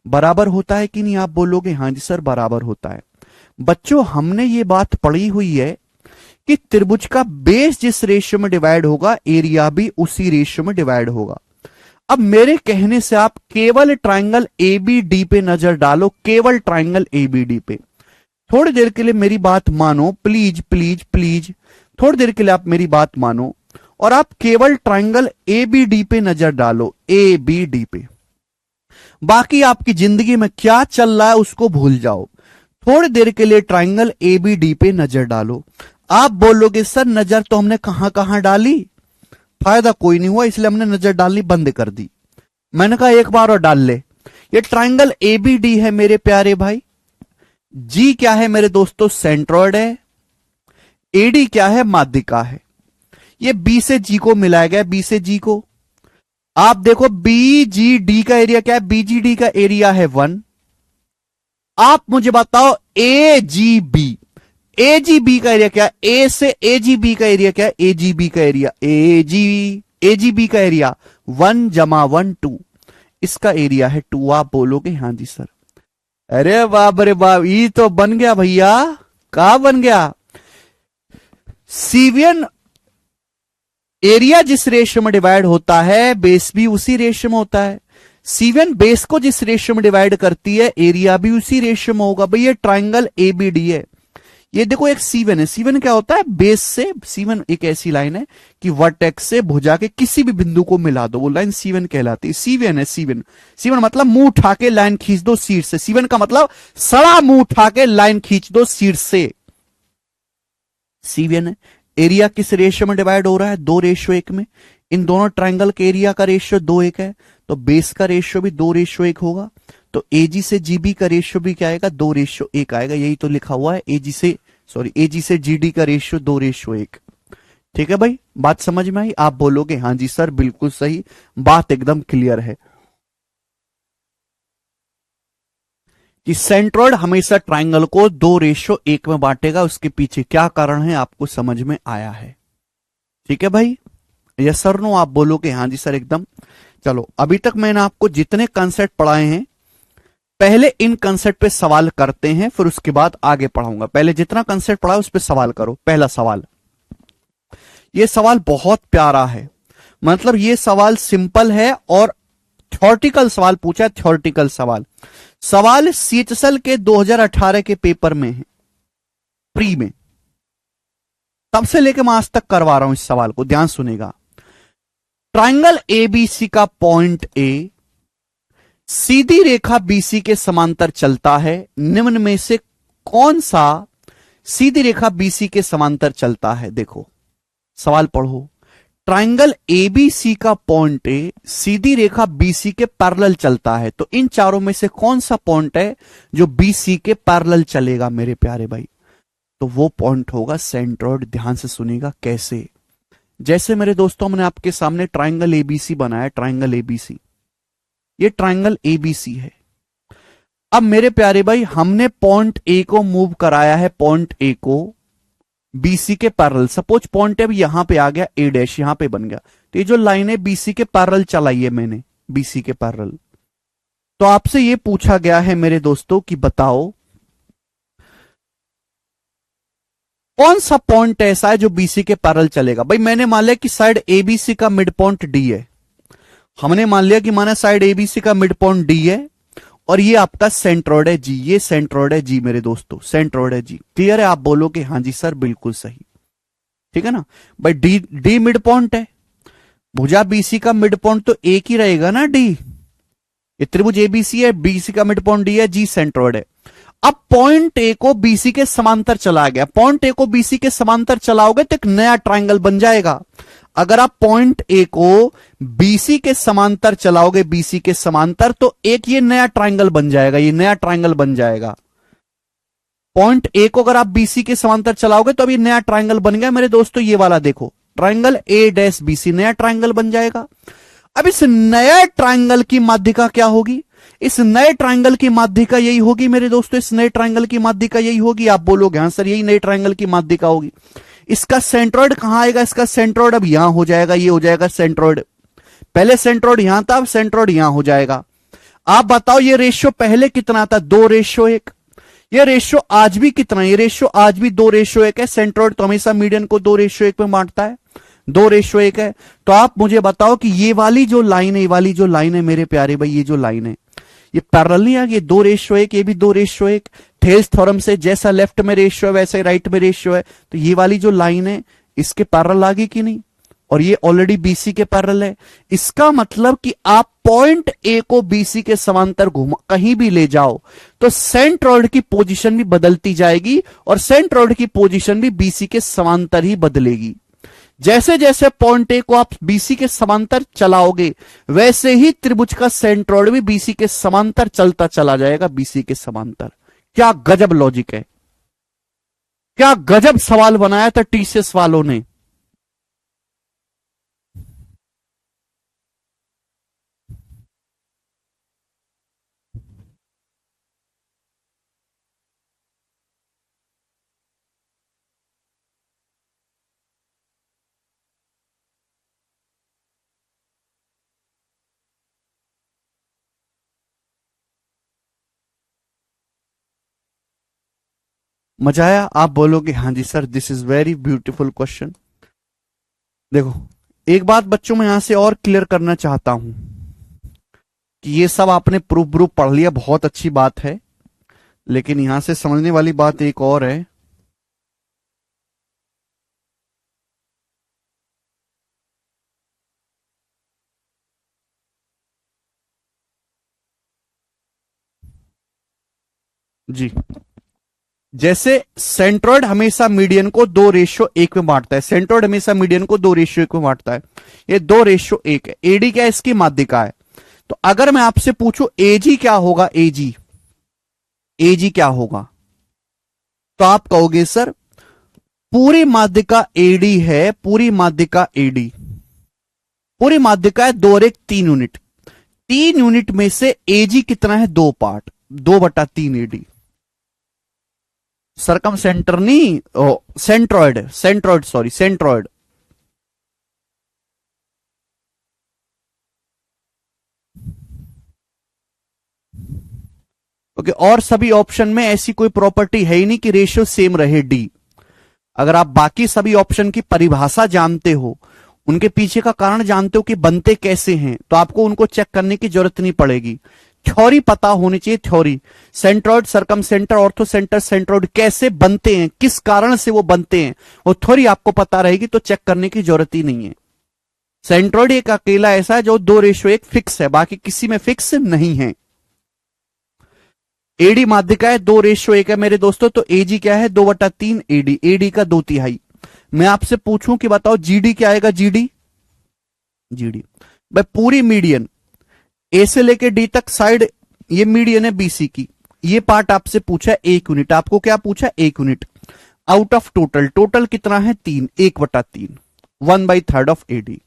बराबर होता है कि नहीं, आप बोलोगे हाँ जी सर बराबर होता है। बच्चों हमने ये बात पढ़ी हुई है कि त्रिभुज का बेस जिस रेशियो में डिवाइड होगा, एरिया भी उसी रेशियो में डिवाइड होगा। अब मेरे कहने से आप केवल ट्रायंगल एबीडी पे नजर डालो, केवल ट्रायंगल एबीडी पे। थोड़ी देर के लिए मेरी बात मानो, प्लीज प्लीज प्लीज, थोड़ी देर के लिए आप मेरी बात मानो और आप केवल ट्रायंगल एबीडी पे नजर डालो, एबीडी पे। बाकी आपकी जिंदगी में क्या चल रहा है उसको भूल जाओ। थोड़ी देर के लिए ट्रायंगल एबीडी पे नजर डालो। आप बोलोगे सर नजर तो हमने कहां कहां डाली, फायदा कोई नहीं हुआ इसलिए हमने नजर डालनी बंद कर दी। मैंने कहा एक बार और डाल ले। ये ट्रायंगल एबीडी है मेरे प्यारे भाई। जी क्या है मेरे दोस्तों, सेंट्रॉइड है। एडी क्या है, माध्यिका है। ये बी से जी को मिलाया गया, बी से जी को। आप देखो बीजीडी का एरिया क्या है, बीजीडी का एरिया है 1। आप मुझे बताओ एजीबी, एजीबी का एरिया क्या है, ए से एजीबी का एरिया क्या है, एजीबी का एरिया, एजीबी का एरिया 1 + 1 2, इसका एरिया है 2। आप बोलोगे हाँ जी सर। अरे बाप रे बाप, ये तो बन गया भैया। कहा बन गया, सीवियन एरिया जिस रेशियो में डिवाइड होता है, बेस भी उसी रेशियो में होता है। सीवियन बेस को जिस रेशियो में डिवाइड करती है, एरिया भी उसी रेशियो में होगा। भाई ये ट्रायंगल एबीडी है। ये देखो एक सीवन है। सीवन क्या होता है, बेस से, सीवन एक ऐसी लाइन है कि वर्टेक्स से भुजा के किसी भी बिंदु को मिला दो, वो लाइन सीवन कहलाती है। सीवन है, सीवन। सीवन मतलब मुंह उठा के लाइन खींच दो शीर्ष से। सीवन का मतलब सड़ा मुंह उठा के लाइन खींच दो शीर्ष से, सीवन है। एरिया किस रेशियो में डिवाइड हो रहा है, 2:1 में। इन दोनों ट्रायंगल के एरिया का रेशियो 2:1 है, तो बेस का रेशियो भी 2:1 होगा। तो एजी से जीबी का रेशियो भी क्या आएगा, 2:1 आएगा। यही तो लिखा हुआ है, एजी से जीडी का रेशियो 2:1। ठीक है भाई, बात समझ में आई। आप बोलोगे हाँ जी सर बिल्कुल सही, बात एकदम क्लियर है कि सेंट्रॉइड हमेशा ट्रायंगल को 2:1 में बांटेगा। उसके पीछे क्या कारण है आपको समझ में आया है। ठीक है भाई, यस सर नो, आप बोलोगे हाँ जी सर एकदम। चलो अभी तक मैंने आपको जितने कंसेप्ट पढ़ाए हैं, पहले इन कंसेप्ट पे सवाल करते हैं, फिर उसके बाद आगे पढ़ाऊंगा। पहले जितना कंसेप्ट पढ़ा उस पे सवाल करो। पहला सवाल, ये सवाल बहुत प्यारा है, मतलब ये सवाल सिंपल है और थ्योरेटिकल सवाल पूछा है। थ्योरेटिकल सवाल सीएचएसएल के 2018 के पेपर में है, प्री में। तब से लेकर मैं आज तक करवा रहा हूं इस सवाल को, ध्यान सुनेगा। ट्रायंगल एबीसी का point A Sidhi Rekha BC के समांतर चलता है। निम्न में से कौन सा सीधी रेखा बीसी के समांतर चलता है। देखो सवाल पढ़ो, ट्रायंगल एबीसी का point A Sidhi Rekha BC के पैरेलल चलता है। तो इन चारों में से कौन सा पॉइंट है जो बीसी के पैरेलल चलेगा मेरे प्यारे भाई, तो वो पॉइंट होगा सेंट्रॉइड। ध्यान से सुनिएगा कैसे। जैसे मेरे दोस्तों मैंने आपके सामने ट्रायंगल एबीसी बनाया, ट्रायंगल एबीसी, ये ट्रायंगल एबीसी है। अब मेरे प्यारे भाई हमने पॉइंट ए को मूव कराया है, पॉइंट ए को बीसी के पैरेलल। सपोज पॉइंट अब यहां पे आ गया, ए डैश यहां पे बन गया, तो ये जो लाइन है बीसी के पैरेलल चलाई है मैंने, बीसी के पैरेलल। तो आपसे ये पूछा गया है मेरे दोस्तों कि बताओ कौन सा पॉइंट ऐसा है जो बीसी के पैरेलल चलेगा। भाई मैंने मान लिया कि साइड एबीसी का मिड पॉइंट डी है। हमने मान लिया कि माना साइड एबीसी का मिड पॉइंट डी है और ये आपका सेंट्रॉइड है जी, ये सेंट्रॉइड है जी मेरे दोस्तों, सेंट्रॉइड है जी। क्लियर है, आप बोलोगे हाँ जी सर बिल्कुल सही। ठीक है ना भाई, डी मिड पॉइंट है, भुजा बीसी का मिड पॉइंट तो एक ही रहेगा ना डी। ये त्रिभुज एबीसी है, बीसी का मिड पॉइंट डी है, जी सेंट्रॉइड है। अब पॉइंट ए को बीसी के समांतर चला गया, पॉइंट ए को बीसी के समांतर चलाओगे तो एक नया ट्रायंगल बन जाएगा। अगर आप पॉइंट ए को बीसी के समांतर चलाओगे, बीसी के समांतर, तो एक ये नया ट्रायंगल बन जाएगा, ये नया ट्रायंगल बन जाएगा। पॉइंट ए को अगर आप बीसी के समांतर चलाओगे तो अब ये नया ट्राइंगल बन गया मेरे दोस्तों, ये वाला देखो ट्राइंगल ए डैश बीसी, नया ट्राइंगल बन जाएगा। अब इस नए ट्राइंगल की माध्यिका क्या होगी? इस नए ट्राइंगल की माध्यिका यही होगी मेरे दोस्तों, इस नए ट्राइंगल की माध्यिका यही होगी। आप बोलोगे हाँ सर यही नए ट्राइंगल की माध्यिका होगी। इसका सेंट्रोइड कहां आएगा? इसका सेंट्रोइड अब यहां हो जाएगा, ये हो जाएगा सेंट्रोइड। पहले सेंट्रोइड यहां था, अब सेंट्रोइड यहां हो जाएगा। आप बताओ ये रेशियो पहले कितना था? 2:1। ये रेशियो आज भी कितना है? ये रेशियो आज भी 2:1 है। सेंट्रोइड तो हमेशा मीडियन को 2:1 में बांटता है, 2:1 है। तो आप मुझे बताओ कि ये वाली जो लाइन है, ये वाली जो लाइन है मेरे प्यारे भाई, ये जो लाइन है ये पैरेलल नहीं है? ये 2:1, ये भी 2:1। थेल्स थ्योरम से जैसा लेफ्ट में रेशियो है वैसे राइट में रेशियो है, तो ये वाली जो लाइन है इसके पैरेलल आ गई कि नहीं? और ये ऑलरेडी बीसी के पैरेलल है। इसका मतलब कि आप पॉइंट ए को बीसी के समांतर घुमा कहीं भी ले जाओ तो सेंट्रोइड की पोजीशन भी बदलती जाएगी और सेंट्रोइड की पोजीशन भी बीसी के समांतर ही बदलेगी। जैसे जैसे पॉइंट ए को आप बीसी के समांतर चलाओगे वैसे ही त्रिभुज का सेंट्रोइड भी बीसी के समांतर चलता चला जाएगा, बीसी के समांतर। क्या गजब लॉजिक है, क्या गजब सवाल बनाया था टीसीएस वालों ने। मजा आया? आप बोलोगे हाँ जी sir this is very beautiful question. देखो एक बात बच्चों में यहां से और क्लियर करना चाहता हूं कि ये सब आपने प्रूफ प्रूफ पढ़ लिया, बहुत अच्छी बात है, लेकिन यहां से समझने वाली बात एक और है। जी, जैसे सेंट्रोइड हमेशा मीडियन को 2:1 में बांटता है, सेंट्रोइड हमेशा मीडियन को 2:1 में बांटता है, ये 2:1 है। एडी क्या है? इसकी माध्यिका है। तो अगर मैं आपसे पूछूं एजी क्या होगा, एजी एजी क्या होगा, तो आप कहोगे सर पूरी माध्यिका एडी है, पूरी माध्यिका एडी, पूरी माध्यिका है 2 और 1 3 यूनिट, 3 यूनिट में से एजी कितना है? 2 पार्ट, 2/3 एडी। सरकम सेंटर नहीं, centroid, centroid sorry centroid. Okay, और सभी ऑप्शन में ऐसी कोई प्रॉपर्टी है ही नहीं कि रेशियो सेम रहे डी। अगर आप बाकी सभी ऑप्शन की परिभाषा जानते हो, उनके पीछे का कारण जानते हो कि बनते कैसे हैं, तो आपको उनको चेक करने की जरूरत नहीं पड़ेगी। थ्योरी पता होनी चाहिए, theory. Centroid, circumcentre, orthocentre, centroid कैसे बनते हैं, किस कारण से वो बनते हैं, वो थ्योरी आपको पता रहेगी, तो चेक करने की जरूरत ही नहीं है। सेंट्रॉइड एक अकेला ऐसा है जो 2:1 फिक्स है, बाकी किसी में फिक्स नहीं है। एडी माध्यिका है 2:1 है मेरे दोस्तों, तो एजी क्या है? 2/3 एडी, एडी का 2/3। मैं आपसे पूछूं कि बताओ जीडी क्या आएगा? जीडी, जीडी भाई पूरी मीडियन ए से लेके डी तक साइड, ये मीडियन है बीसी की, ये पार्ट आपसे पूछा है 1 यूनिट। आपको क्या पूछा? 1 unit out of total, total कितना है? 3, 1/3, 1/3 ऑफ एडी।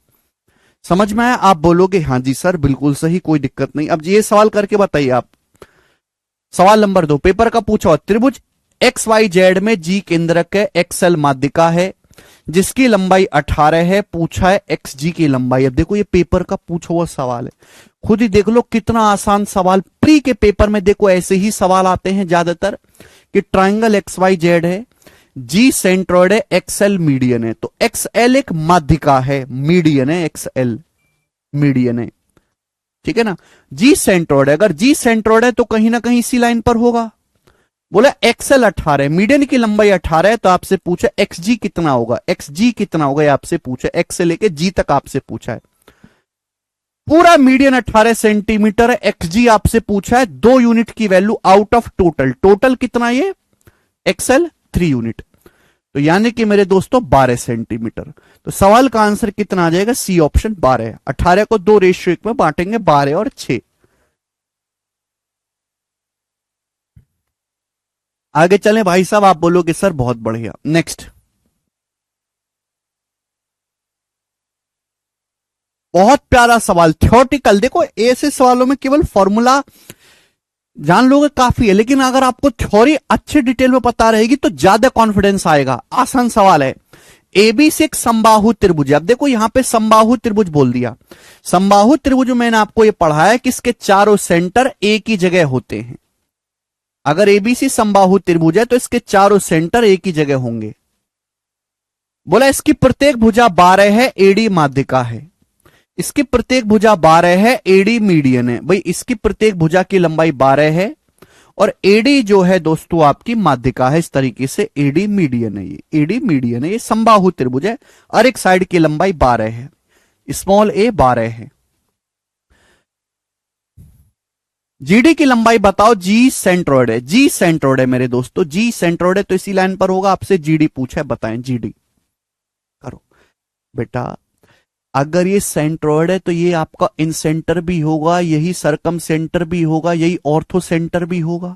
समझ में आया? आप बोलोगे हाँ जी सर बिल्कुल सही, कोई दिक्कत नहीं। अब ये सवाल करके बताइए आप। सवाल नंबर 2 पेपर का पूछा हुआ, त्रिभुज एक्स वाई जेड में जी केंद्रक है, एक्सएल माध्यिका है जिसकी लंबाई 18 है, पूछा है एक्स जी की लंबाई। अब देखो ये पेपर का पूछा हुआ सवाल है, खुद ही देख लो कितना आसान सवाल। प्री के पेपर में देखो ऐसे ही सवाल आते हैं ज्यादातर कि ट्राइंगल एक्स वाई जेड है, जी सेंट्रॉइड है, एक्सएल मीडियन है। तो एक्सएल एक माध्यिका है, मीडियन है, एक्सएल मीडियन है, ठीक है ना। जी सेंट्रॉइड है, अगर जी सेंट्रॉइड है तो कहीं ना कहीं इसी लाइन पर होगा। बोला एक्सएल 18 है, मीडियन की लंबाई 18 है, तो आपसे पूछा एक्स जी कितना होगा, एक्स जी कितना होगा, ये आपसे पूछा, एक्स से लेके जी तक आपसे पूछा है। पूरा मीडियन 18 सेंटीमीटर है, एक्स जी आपसे पूछा है 2 यूनिट की value out of total, total कितना ये एक्सएल 3 यूनिट, तो यानी कि मेरे दोस्तों 12 सेंटीमीटर। तो सवाल का आंसर कितना आ जाएगा? C option 12। 18 को 2:1 में बांटेंगे, 12 और 6। आगे चलें भाई साहब, आप बोलोगे सर बहुत बढ़िया। नेक्स्ट, बहुत प्यारा सवाल, थ्योरेटिकल। देखो ऐसे सवालों में केवल फॉर्मूला जान लोगे काफी है, लेकिन अगर आपको थ्योरी अच्छे डिटेल में पता रहेगी तो ज्यादा कॉन्फिडेंस आएगा। आसान सवाल है। एबीसी एक समबाहु त्रिभुज है। अब देखो यहां पे समबाहु त्रिभुज बोल दिया। समबाहु त्रिभुज में मैंने आपको यह पढ़ा है कि इसके चारों सेंटर एक ही जगह होते हैं। अगर एबीसी समबाहु त्रिभुज है तो इसके चारों सेंटर एक ही जगह होंगे। बोला इसकी प्रत्येक भुजा 12 है, एडी माध्यिका है। इसकी प्रत्येक भुजा 12 है, एडी मीडियन है। भाई इसकी प्रत्येक भुजा की लंबाई 12 है और एडी जो है दोस्तों आपकी माध्यिका है। इस तरीके से एडी मीडियन है, ये एडी मीडियन है, ये समबाहु त्रिभुज है और एक साइड की लंबाई 12 है, स्मॉल ए 12 है। जीडी की लंबाई बताओ। जी सेंट्रोइड है, जी सेंट्रोइड है मेरे दोस्तों, जी सेंट्रोइड है तो इसी लाइन पर होगा। आपसे जीडी पूछा है, बताएं जीडी करो बेटा। अगर ये सेंट्रोइड है तो ये आपका इन सेंटर भी होगा, यही सरकम सेंटर भी होगा, यही ऑर्थो सेंटर भी होगा।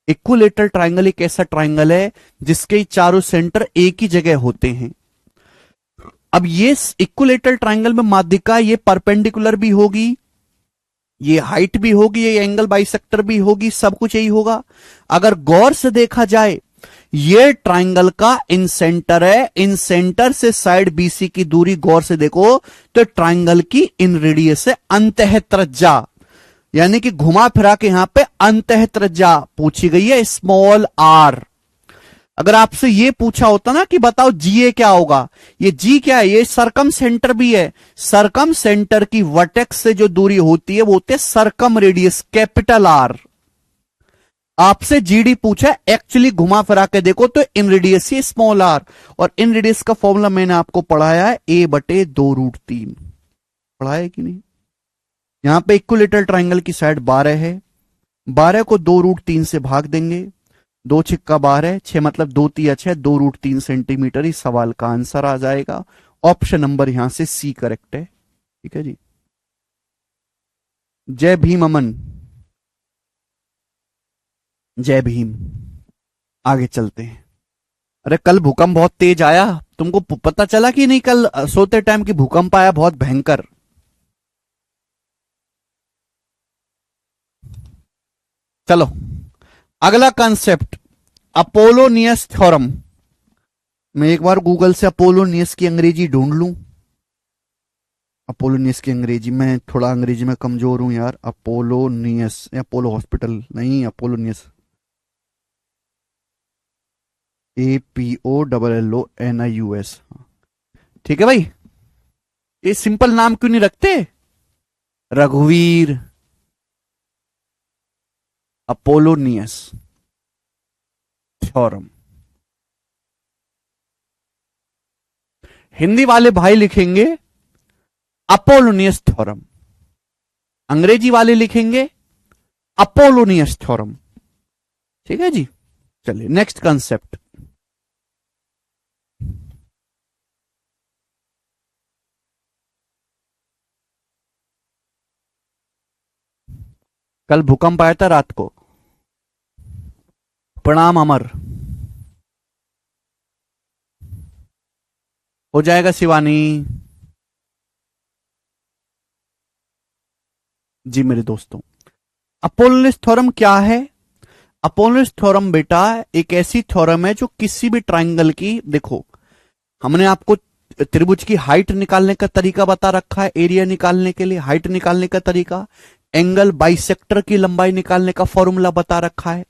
इक्विलेटरल ट्राइंगल एक ऐसा ट्राइंगल है जिसके चारों सेंटर एक ही जगह होते हैं। अब ये इक्विलेटरल ट्राइंगल में माध्यिका ये परपेंडिकुलर भी होगी, ये हाइट भी होगी, ये एंगल बाइसेक्टर भी होगी, सब कुछ यही होगा। अगर गौर से देखा जाए ये ट्राइंगल का इन सेंटर है, इन सेंटर से साइड बीसी की दूरी गौर से देखो तो ट्राइंगल की इन रेडियस है अंतः त्रिज्या, यानी कि घुमा फिरा के यहां पे अंतः त्रिज्या पूछी गई है, स्मॉल आर। अगर आपसे ये पूछा होता ना कि बताओ जीए क्या होगा, ये जी क्या है, ये सरकम सेंटर भी है। सरकम सेंटर की वर्टेक्स से जो दूरी होती है वो होती है सरकम रेडियस, कैपिटल आर। आपसे जीडी पूछा, एक्चुअली घुमा फिरा के देखो तो इन रेडियस ही स्मॉल आर। और इन रेडियस का फॉर्मूला मैंने आपको पढ़ाया है, a/2√3। पढ़ाया कि नहीं? यहां पे इक्विलेटरल ट्राइंगल की साइड 12 है, 12 को 2√3 से भाग देंगे, 2 छिक्का 12, 6 मतलब 2 तिया 6, 2√3 सेंटीमीटर। इस सवाल का आंसर आ जाएगा। ऑप्शन नंबर यहां से सी करेक्ट है। ठीक है जी। जय भीम अमन, जय भीम। आगे चलते हैं। अरे कल भूकंप बहुत तेज आया, तुमको पता चला कि नहीं? कल सोते टाइम की भूकंप आया बहुत भयंकर। चलो अगला कंसेप्ट, अपोलोनियस थ्योरम। मैं एक बार गूगल से अपोलोनियस की अंग्रेजी ढूंढ लूं। अपोलोनियस की अंग्रेजी, मैं थोड़ा अंग्रेजी में कमजोर हूं यार। अपोलोनियस, अपोलो हॉस्पिटल नहीं, अपोलोनियस, APOLLONIUS। ठीक है भाई, ये सिंपल नाम क्यों नहीं रखते? रघुवीर, अपोलोनियस थ्योरम। हिंदी वाले भाई लिखेंगे अपोलोनियस थ्योरम, अंग्रेजी वाले लिखेंगे अपोलोनियस थ्योरम। ठीक है जी। चलिए नेक्स्ट कंसेप्ट, कल भूकंप आया था रात को। प्रणाम अमर। हो जाएगा शिवानी जी। मेरे दोस्तों अपोलोनियस थ्योरम क्या है? अपोलोनियस थ्योरम बेटा एक ऐसी थ्योरम है जो किसी भी ट्राइंगल की, देखो हमने आपको त्रिभुज की हाइट निकालने का तरीका बता रखा है, एरिया निकालने के लिए हाइट निकालने का तरीका, एंगल बाइसेक्टर की लंबाई निकालने का फॉर्मूला बता रखा है।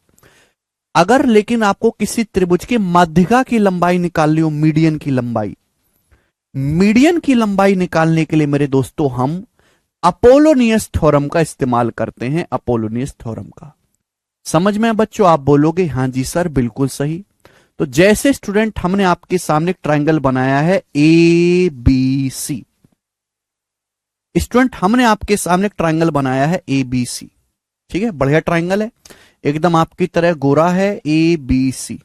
अगर लेकिन आपको किसी त्रिभुज की माध्यिका की लंबाई निकालनी हो, मीडियन की लंबाई, मीडियन की लंबाई निकालने के लिए मेरे दोस्तों हम अपोलोनियस थ्योरम का इस्तेमाल करते हैं। अपोलोनियस थ्योरम का समझ में बच्चों? आप बोलोगे हां जी सर बिल्कुल सही। तो जैसे स्टूडेंट हमने आपके सामने ट्राइंगल बनाया है ABC, स्टूडेंट हमने आपके सामने ट्राइंगल बनाया है ABC। ठीक है, बढ़िया ट्राइंगल है, एकदम आपकी तरह गोरा है, ABC।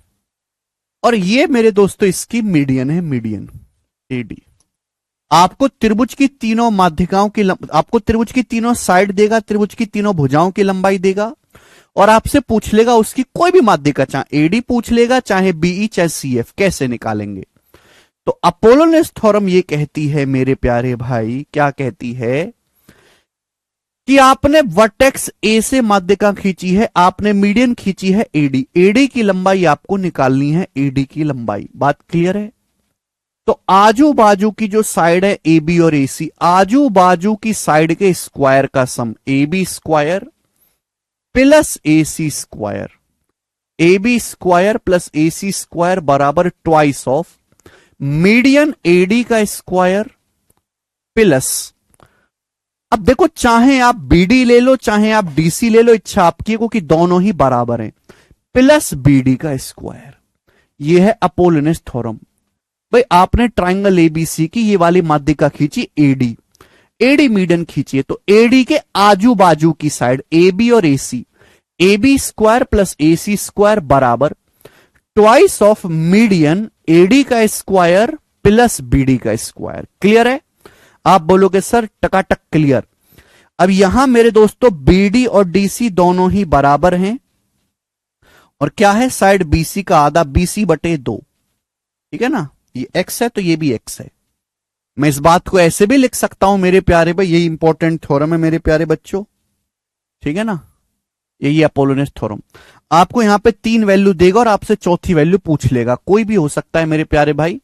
और ये मेरे दोस्तों इसकी मीडियन है, मीडियन AD। आपको त्रिभुज की तीनों माध्यिकाओं की आपको त्रिभुज की तीनों साइड देगा, त्रिभुज की तीनों भुजाओं की लंबाई देगा और आपसे पूछ लेगा उसकी कोई भी माध्यिका, चाहे एडी पूछ लेगा, चाहे बीई, चाहे सीएफ, कैसे निकालेंगे। तो अपोलोनियस थ्योरम ये कहती है मेरे प्यारे भाई, क्या कहती है कि आपने वर्टेक्स ए से माध्यिका खींची है, आपने मीडियन खींची है एडी, एडी की लंबाई आपको निकालनी है, एडी की लंबाई। बात क्लियर है। तो आजू बाजू की जो साइड है ए बी और ए सी, आजू बाजू की साइड के स्क्वायर का sum A B square plus A C square, A B square plus A C square बराबर ट्वाइस ऑफ मीडियन एडी का स्क्वायर प्लस, अब देखो चाहे आप बीडी ले लो चाहे आप डीसी ले लो, इच्छा आपकी है क्योंकि दोनों ही बराबर हैं, प्लस बीडी का स्क्वायर। यह है अपोलोनियस थ्योरम। भाई आपने ट्राइंगल एबीसी की ये वाली माध्यिका खींची एडी, एडी मीडियन खींची है, तो एडी के आजू बाजू की साइड ए बी और A C, A B square plus A C square बराबर ट्वाइस ऑफ मीडियन एडी का स्क्वायर प्लस बीडी का स्क्वायर। क्लियर है। आप बोलोगे सर टकाटक क्लियर। अब यहां मेरे दोस्तों बीडी और डीसी दोनों ही बराबर हैं, और क्या है, साइड बीसी का आधा, बीसी बटे 2, ठीक है ना, ये एक्स है तो ये भी एक्स है। मैं इस बात को ऐसे भी लिख सकता हूं मेरे प्यारे भाई, यही इंपॉर्टेंट थ्योरम है मेरे प्यारे बच्चों, ठीक है ना, यही अपोलोनियस थ्योरम। आपको यहां पे 3 वैल्यू देगा और आपसे चौथी वैल्यू पूछ लेगा, कोई भी हो सकता है मेरे प्यारे भाई।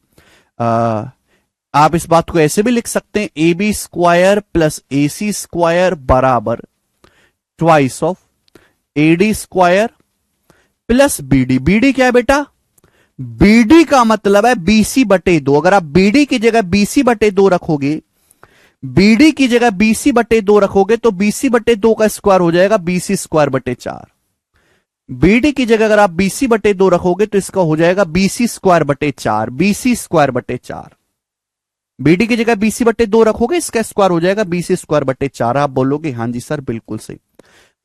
आप इस बात को ऐसे भी लिख सकते हैं, A B square plus A C square बराबर twice of A D square plus BD. BD क्या है बेटा, बीडी का मतलब है बीसी बटे 2। अगर आप बीडी की जगह बीसी बटे 2 रखोगे, बीडी की जगह बीसी बटे 2 रखोगे तो बीसी बटे 2 का स्क्वायर हो जाएगा बीसी स्क्वायर बटे 4। बीडी की जगह अगर आप बीसी बटे 2 रखोगे तो इसका हो जाएगा बीसी स्क्वायर बटे 4, बीसी स्क्वायर बटे 4। बीडी की जगह बीसी बटे 2 रखोगे, इसका स्क्वायर हो जाएगा बीसी स्क्वायर बटे 4। आप बोलोगे हां जी सर बिल्कुल सही।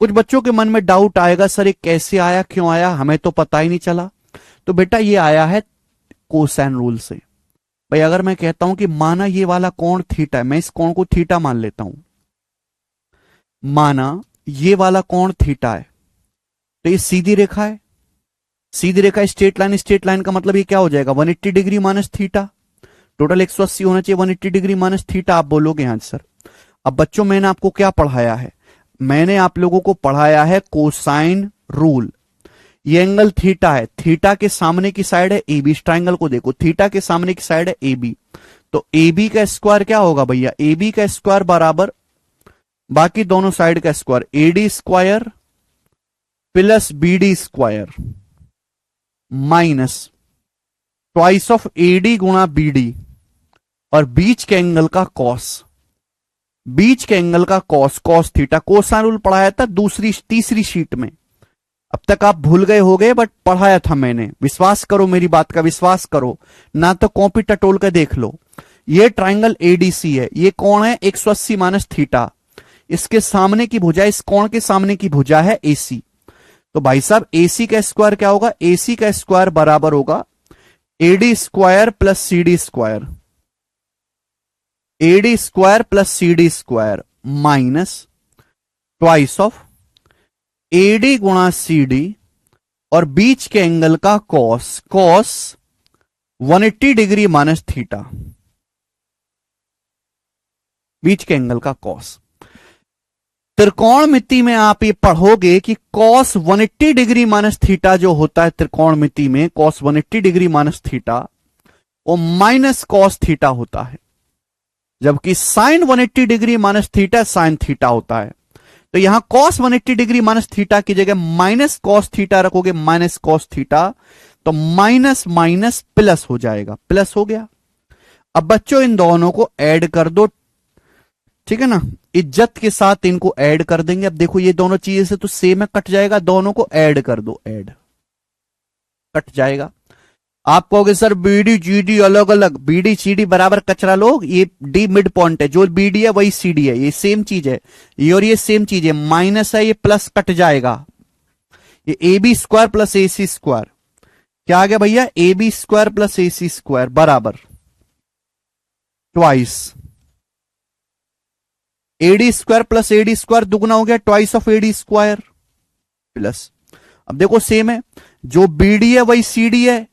कुछ बच्चों के मन में डाउट आएगा, सर ये कैसे आया, क्यों आया, हमें तो पता ही नहीं चला। तो बेटा ये आया है कोसाइन रूल से। भाई अगर मैं कहता हूं कि माना ये वाला कोण थीटा है, मैं इस कोण को थीटा मान लेता हूं, माना ये वाला कोण थीटा है, तो ये सीधी रेखा है, सीधी रेखा स्ट्रेट लाइन, स्ट्रेट लाइन का मतलब ये क्या हो जाएगा 180 डिग्री माइनस थीटा, टोटल 180 होना चाहिए, 180 डिग्री माइनस थीटा। आप बोलोगे हाँ सर। अब बच्चों मैंने आपको क्या पढ़ाया है, मैंने आप लोगों को पढ़ाया है कोसाइन रूल। ये एंगल थीटा है, थीटा के सामने की साइड है ए बी, इस ट्राइंगल को देखो, थीटा के सामने की साइड है ए बी, तो ए बी का स्क्वायर क्या होगा भैया, ए बी का स्क्वायर बराबर बाकी दोनों साइड का square, A D square plus B D square minus twice of A D गुणा बी डी, और बीच के एंगल का कॉस, बीच के एंगल का cos, cos theta. Cosine rule पढ़ाया था तीसरी शीट में, अब तक आप भूल गए होंगे बट पढ़ाया था मैंने, विश्वास करो मेरी बात का, विश्वास करो ना तो कॉपी टटोल कर देख लो। ये ट्राइंगल एडीसी है, ये कोण है 180 माइनस थीटा, इसके सामने की भुजा, इस कोण के सामने की भुजा है एसी। तो भाई साहब एसी का स्क्वायर क्या होगा, एसी का स्क्वायर बराबर होगा AD square plus C D square, AD square plus C D square minus twice of AD गुणा सी डी, और बीच के एंगल का cos, cos 180 degree minus theta, बीच के एंगल का कॉस। त्रिकोणमिति में आप ये पढ़ोगे कि कॉस 180 डिग्री माइनस थीटा जो होता है त्रिकोणमिति में, कॉस 180 डिग्री माइनस थीटा वो माइनस कॉस थीटा होता है, जबकि sine 180 degree minus theta sine theta होता है। तो यहां कॉस 180 डिग्री माइनस थीटा की जगह माइनस कॉस थीटा रखोगे, माइनस कॉस थीटा, तो माइनस माइनस प्लस हो जाएगा, प्लस हो गया। अब बच्चों इन दोनों को ऐड कर दो, ठीक है ना, इज्जत के साथ इनको ऐड कर देंगे। अब देखो ये दोनों चीजें से तो सेम है, कट जाएगा, दोनों को ऐड कर दो, ऐड कट जाएगा। आप कहोगे सर बीडी जीडी अलग अलग, बीडी सीडी बराबर कचरा लोग, ये डी मिड पॉइंट है, जो बीडी है वही सीडी है, ये सेम चीज है, ये और ये सेम चीज है, माइनस है, ये प्लस कट जाएगा, ये A B square plus A C square क्या आ गया भैया, A B square plus A C square बराबर twice AD square plus AD square दुगना हो गया twice of AD square plus, अब देखो सेम है, जो बीडी है वही सीडी है,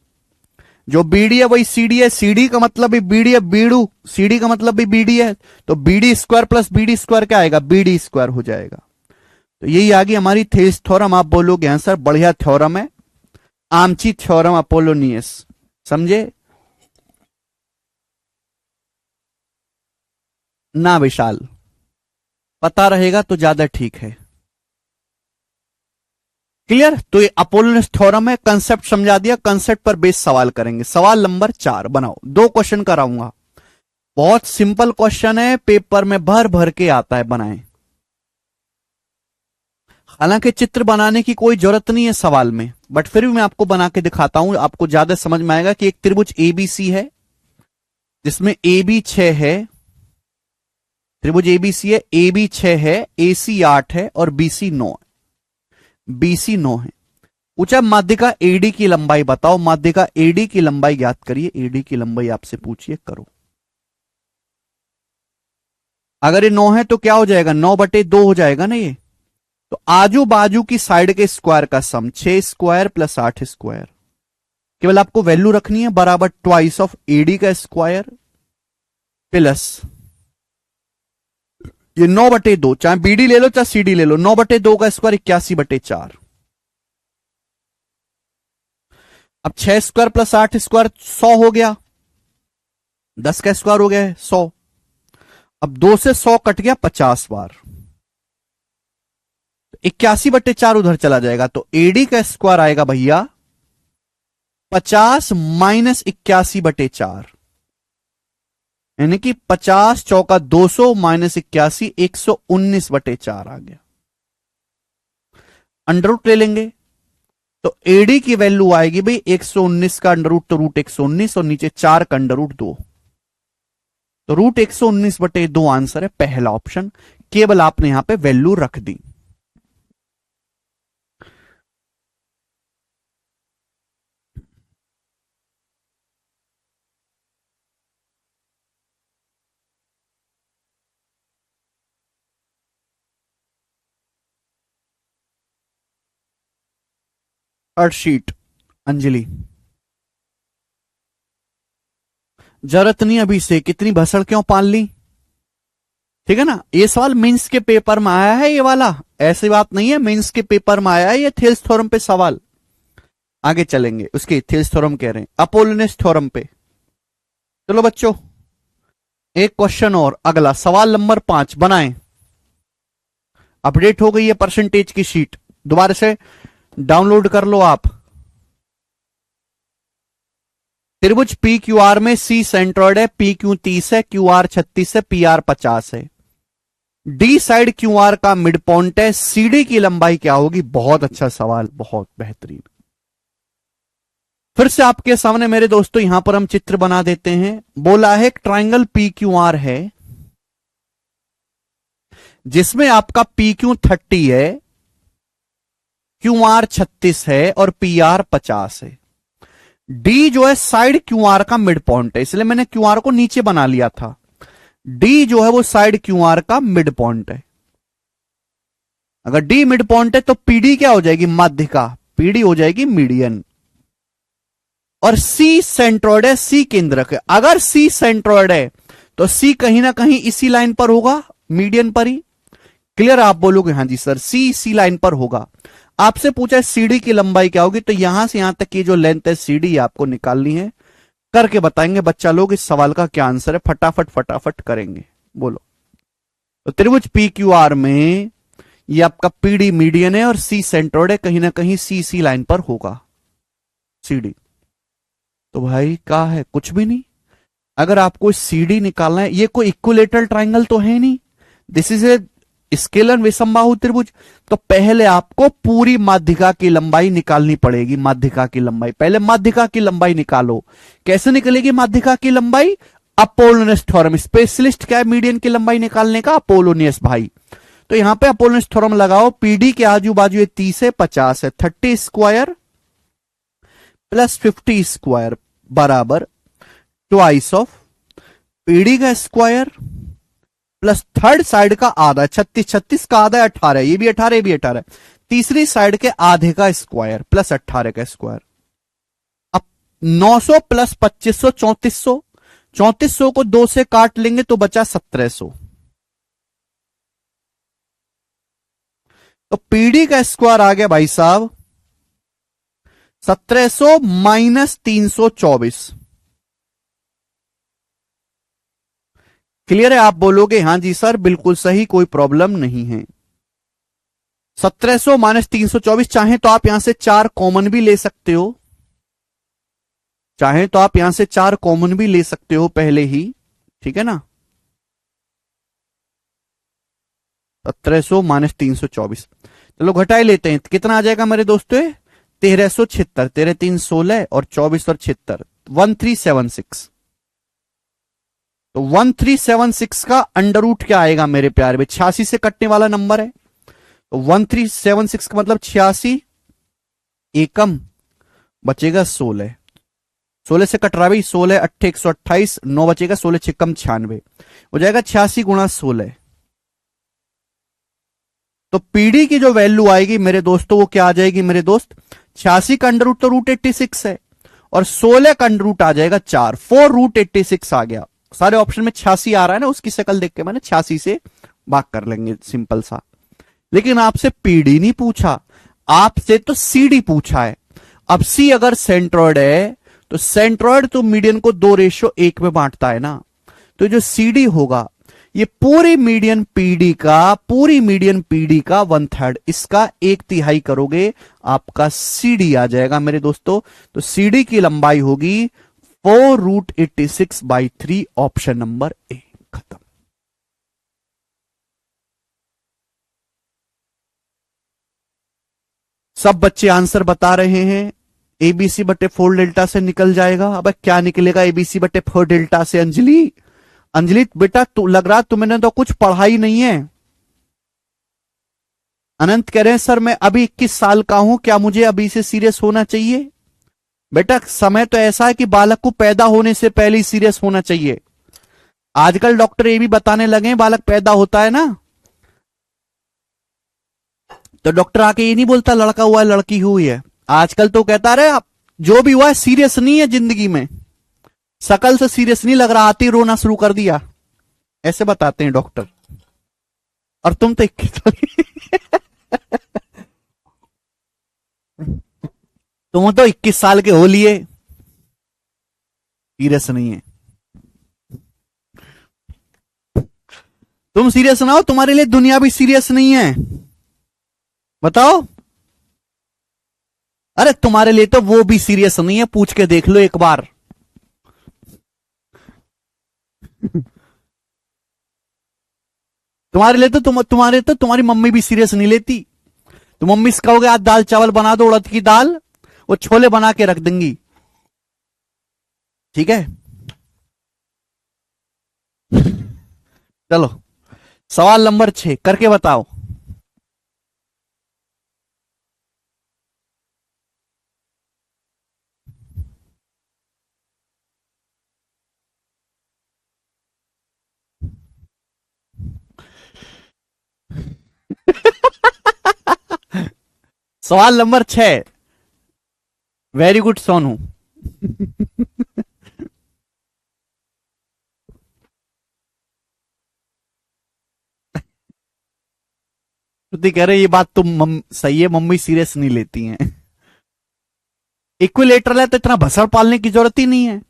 जो बीडी है वही सीडी है, सीडी का मतलब भी बीडी है, बीडू, सीडी का मतलब भी बीडी है, तो BD square plus BD square क्या आएगा, बीडी स्क्वायर हो जाएगा। तो यही आ गई हमारी थेल्स थ्योरम। आप बोलोगे हाँ सर बढ़िया थ्योरम है, आमची थ्योरम अपोलोनियस, समझे ना विशाल, पता रहेगा तो ज्यादा ठीक है। क्लियर, तो ये अपोलोनियस थ्योरम है, कंसेप्ट समझा दिया, कंसेप्ट पर बेस सवाल करेंगे। सवाल नंबर 4 बनाओ, 2 क्वेश्चन कराऊंगा, बहुत सिंपल क्वेश्चन है, पेपर में भर भर के आता है, बनाएं। हालांकि चित्र बनाने की कोई जरूरत नहीं है सवाल में, बट फिर भी मैं आपको बना के दिखाता हूं, आपको ज्यादा समझ में आएगा कि एक त्रिभुज एबीसी है जिसमें ए बी 6 है, त्रिभुज एबीसी है, ए बी 6 है, ए सी 8 है और बीसी 9 है, बीसी 9 है। पूछा माध्यिका एडी की लंबाई बताओ, माध्यिका एडी की लंबाई ज्ञात करिए, एडी की लंबाई आपसे पूछिए, करो। अगर ये 9 है तो क्या हो जाएगा, 9/2 हो जाएगा ना ये, तो आजू बाजू की साइड के स्क्वायर का सम 6 स्क्वायर प्लस 8 स्क्वायर, केवल आपको वैल्यू रखनी है बराबर ट्वाइस ऑफ एडी का स्क्वायर प्लस ये 9/2, चाहे बीडी ले लो चाहे सीडी ले लो, 9/2 का स्क्वायर 81/4। अब 6 स्क्वायर प्लस 8 स्क्वायर 100 हो गया, 10 का स्क्वायर हो गया 100। अब 2 से 100 कट गया 50 बार, 81/4 उधर चला जाएगा, तो एडी का स्क्वायर आएगा भैया 50 माइनस 81/4, यानी कि 50 चौका 200 माइनस 81 119/4 आ गया। अंडर रूट ले लेंगे तो एडी की वैल्यू आएगी भाई 119 का अंडर रूट तो रूट 119 और नीचे 4 का अंडर रूट 2, तो रूट 119/2 आंसर है पहला ऑप्शन, केवल आपने यहां पे वैल्यू रख दी। थर्ड शीट अंजलि, जरूरत नहीं अभी से, कितनी भसड़ क्यों पाल ली, ठीक है ना। ये सवाल मेंस के पेपर में आया है, ये वाला ऐसी बात नहीं है, मेंस के पेपर में आया है ये थेल्स थ्योरम पे सवाल। आगे चलेंगे, उसके थेल्स थ्योरम कह रहे हैं, अपोलोनियस थ्योरम पे। चलो बच्चों एक क्वेश्चन और, अगला सवाल नंबर 5 बनाएं। अपडेट हो गई है परसेंटेज की शीट, दोबारा से डाउनलोड कर लो आप। त्रिभुज पी क्यू आर में सी सेंट्रॉइड है, पी क्यू 30 है, क्यू आर 36 है, पी आर 50 है। डी साइड क्यू आर का मिड पॉइंट है, सीडी की लंबाई क्या होगी। बहुत अच्छा सवाल, बहुत बेहतरीन। फिर से आपके सामने मेरे दोस्तों यहां पर हम चित्र बना देते हैं। बोला है एक ट्राइंगल पी क्यू आर है जिसमें आपका पी क्यू 30 है, क्यू आर 36 है और पी आर 50 है। डी जो है साइड क्यू आर का मिड पॉइंट है, इसलिए मैंने क्यू आर को नीचे बना लिया था। डी जो है वो साइड क्यू आर का मिड पॉइंट है। अगर डी मिड पॉइंट है तो पीडी क्या हो जाएगी, माध्यिका, पीडी हो जाएगी मीडियन। और सी सेंट्रॉइड है, सी केंद्रक है। अगर सी सेंट्रॉइड है तो सी कहीं ना कहीं इसी लाइन पर होगा, मीडियन पर ही। क्लियर, आप बोलोगे हाँ जी सर सी इसी लाइन पर होगा। आपसे पूछा है सीडी की लंबाई क्या होगी, तो यहां से यहां तक की जो लेंथ है सीडी आपको निकालनी है, करके बताएंगे बच्चा लोग इस सवाल का क्या आंसर है। फटाफट फटाफट करेंगे, बोलो। तो त्रिभुज पी क्यू आर में ये आपका पीडी मीडियन है और सी सेंट्रॉइड है, कहीं ना कहीं सी सी लाइन पर होगा सीडी। तो भाई क्या है, कुछ भी नहीं। अगर आपको सीडी निकालना है, ये कोई इक्विलेटरल ट्राइंगल तो है नहीं, दिस इज ए स्केलर विषमबाहु त्रिभुज। तो पहले आपको पूरी माध्यिका की लंबाई निकालनी पड़ेगी। माध्यिका की लंबाई, पहले माध्यिका की लंबाई निकालो। कैसे निकलेगी माध्यिका की लंबाई, अपोलोनियस थ्योरम। स्पेशलिस्ट क्या है मीडियन की लंबाई निकालने का, अपोलोनियस भाई। तो यहां पे अपोलोनियस थ्योरम लगाओ। पीडी के आजू बाजू ये 30 है, 50 है, 30 स्क्वायर प्लस 50 स्क्वायर बराबर ट्वाइस ऑफ पीडी का स्क्वायर प्लस थर्ड साइड का आधा, 36 का आधा है 18, ये भी 18, ये भी 18, तीसरी साइड के आधे का स्क्वायर प्लस 18 का स्क्वायर। अब 900 प्लस 2500 3400, 3400 को 2 से काट लेंगे तो बचा 1700। तो पीडी का स्क्वायर आ गया भाई साहब 1700 माइनस 324। क्लियर है? आप बोलोगे हां जी सर बिल्कुल सही, कोई प्रॉब्लम नहीं है। 1700 माइनस 324, चाहे तो आप यहां से 4 कॉमन भी ले सकते हो, चाहे तो आप यहां से 4 कॉमन भी ले सकते हो पहले ही, ठीक है ना। 1700 माइनस 324, चलो घटाए लेते हैं, कितना आ जाएगा मेरे दोस्तों? 1376, 13 3 16 और 24 और 76, 1376। तो 1376 का अंडर रूट क्या आएगा मेरे प्यारे में? 86 से कटने वाला नंबर है, तो 1376 का मतलब 86 एकम बचेगा 16, 16 से कट रहा भाई, 16 8 128, 9 बचेगा, 16 6 96 हो जाएगा 86 गुणा 16। तो पीडी की जो वैल्यू आएगी मेरे दोस्तों वो क्या आ जाएगी मेरे दोस्त? 86 का अंडर रूट तो रूट 86 है और 16 का अंडर रूट आ जाएगा 4, 4 रूट 86 आ गया। सारे ऑप्शन में 86 आ रहा है ना, उसकी शक्ल देख के मैंने 86 से भाग कर लेंगे, सिंपल सा। लेकिन आपसे पीडी नहीं पूछा, आपसे तो सीडी पूछा है। अब सी अगर सेंट्रॉइड है तो सेंट्रॉइड तो मीडियन को 2:1 में बांटता है ना, तो जो सीडी होगा ये पूरी मीडियन पीडी का 1/3, इसका 1/3 करोगे आपका सीडी आ जाएगा मेरे दोस्तों। तो सीडी की लंबाई होगी 4 रूट 86/3, ऑप्शन नंबर ए। खत्म। सब बच्चे आंसर बता रहे हैं, एबीसी बटे 4 डेल्टा से निकल जाएगा। अब क्या निकलेगा एबीसी बटे 4 डेल्टा से? अंजलि, अंजलि बेटा तू लग रहा तुमने तो कुछ पढ़ा ही नहीं है। अनंत कह रहे हैं सर मैं अभी 21 साल का हूं, क्या मुझे अभी से सीरियस होना चाहिए? बेटा समय तो ऐसा है कि बालक को पैदा होने से पहले ही सीरियस होना चाहिए। आजकल डॉक्टर ये भी बताने लगे हैं बालक पैदा होता है ना तो डॉक्टर आके ये नहीं बोलता लड़का हुआ है लड़की हुई है, आजकल तो कहता रहे आप जो भी हुआ है सीरियस नहीं है जिंदगी में, शकल से सीरियस नहीं लग रहा, आती रोना शुरू कर दिया, ऐसे बताते हैं डॉक्टर। और तुम तो 21 तुम तो 21 साल के हो लिए, सीरियस नहीं है। तुम सीरियस ना हो, तुम्हारे लिए दुनिया भी सीरियस नहीं है, बताओ। अरे तुम्हारे लिए तो वो भी सीरियस नहीं है, पूछ के देख लो एक बार। तुम्हारे लिए तो तुम्हारी मम्मी भी सीरियस नहीं लेती। तो मम्मी से कहोगे आज दाल चावल बना दो, उड़द की दाल, वो छोले बना के रख देंगी, ठीक है। चलो सवाल नंबर 6 करके बताओ। सवाल नंबर 6, वेरी गुड सोनू। श्रुति कह रहे ये बात तुम सही है, मम्मी सीरियस नहीं लेती हैं। इक्विलेटरल है तो इतना भसड़ पालने की जरूरत ही नहीं है।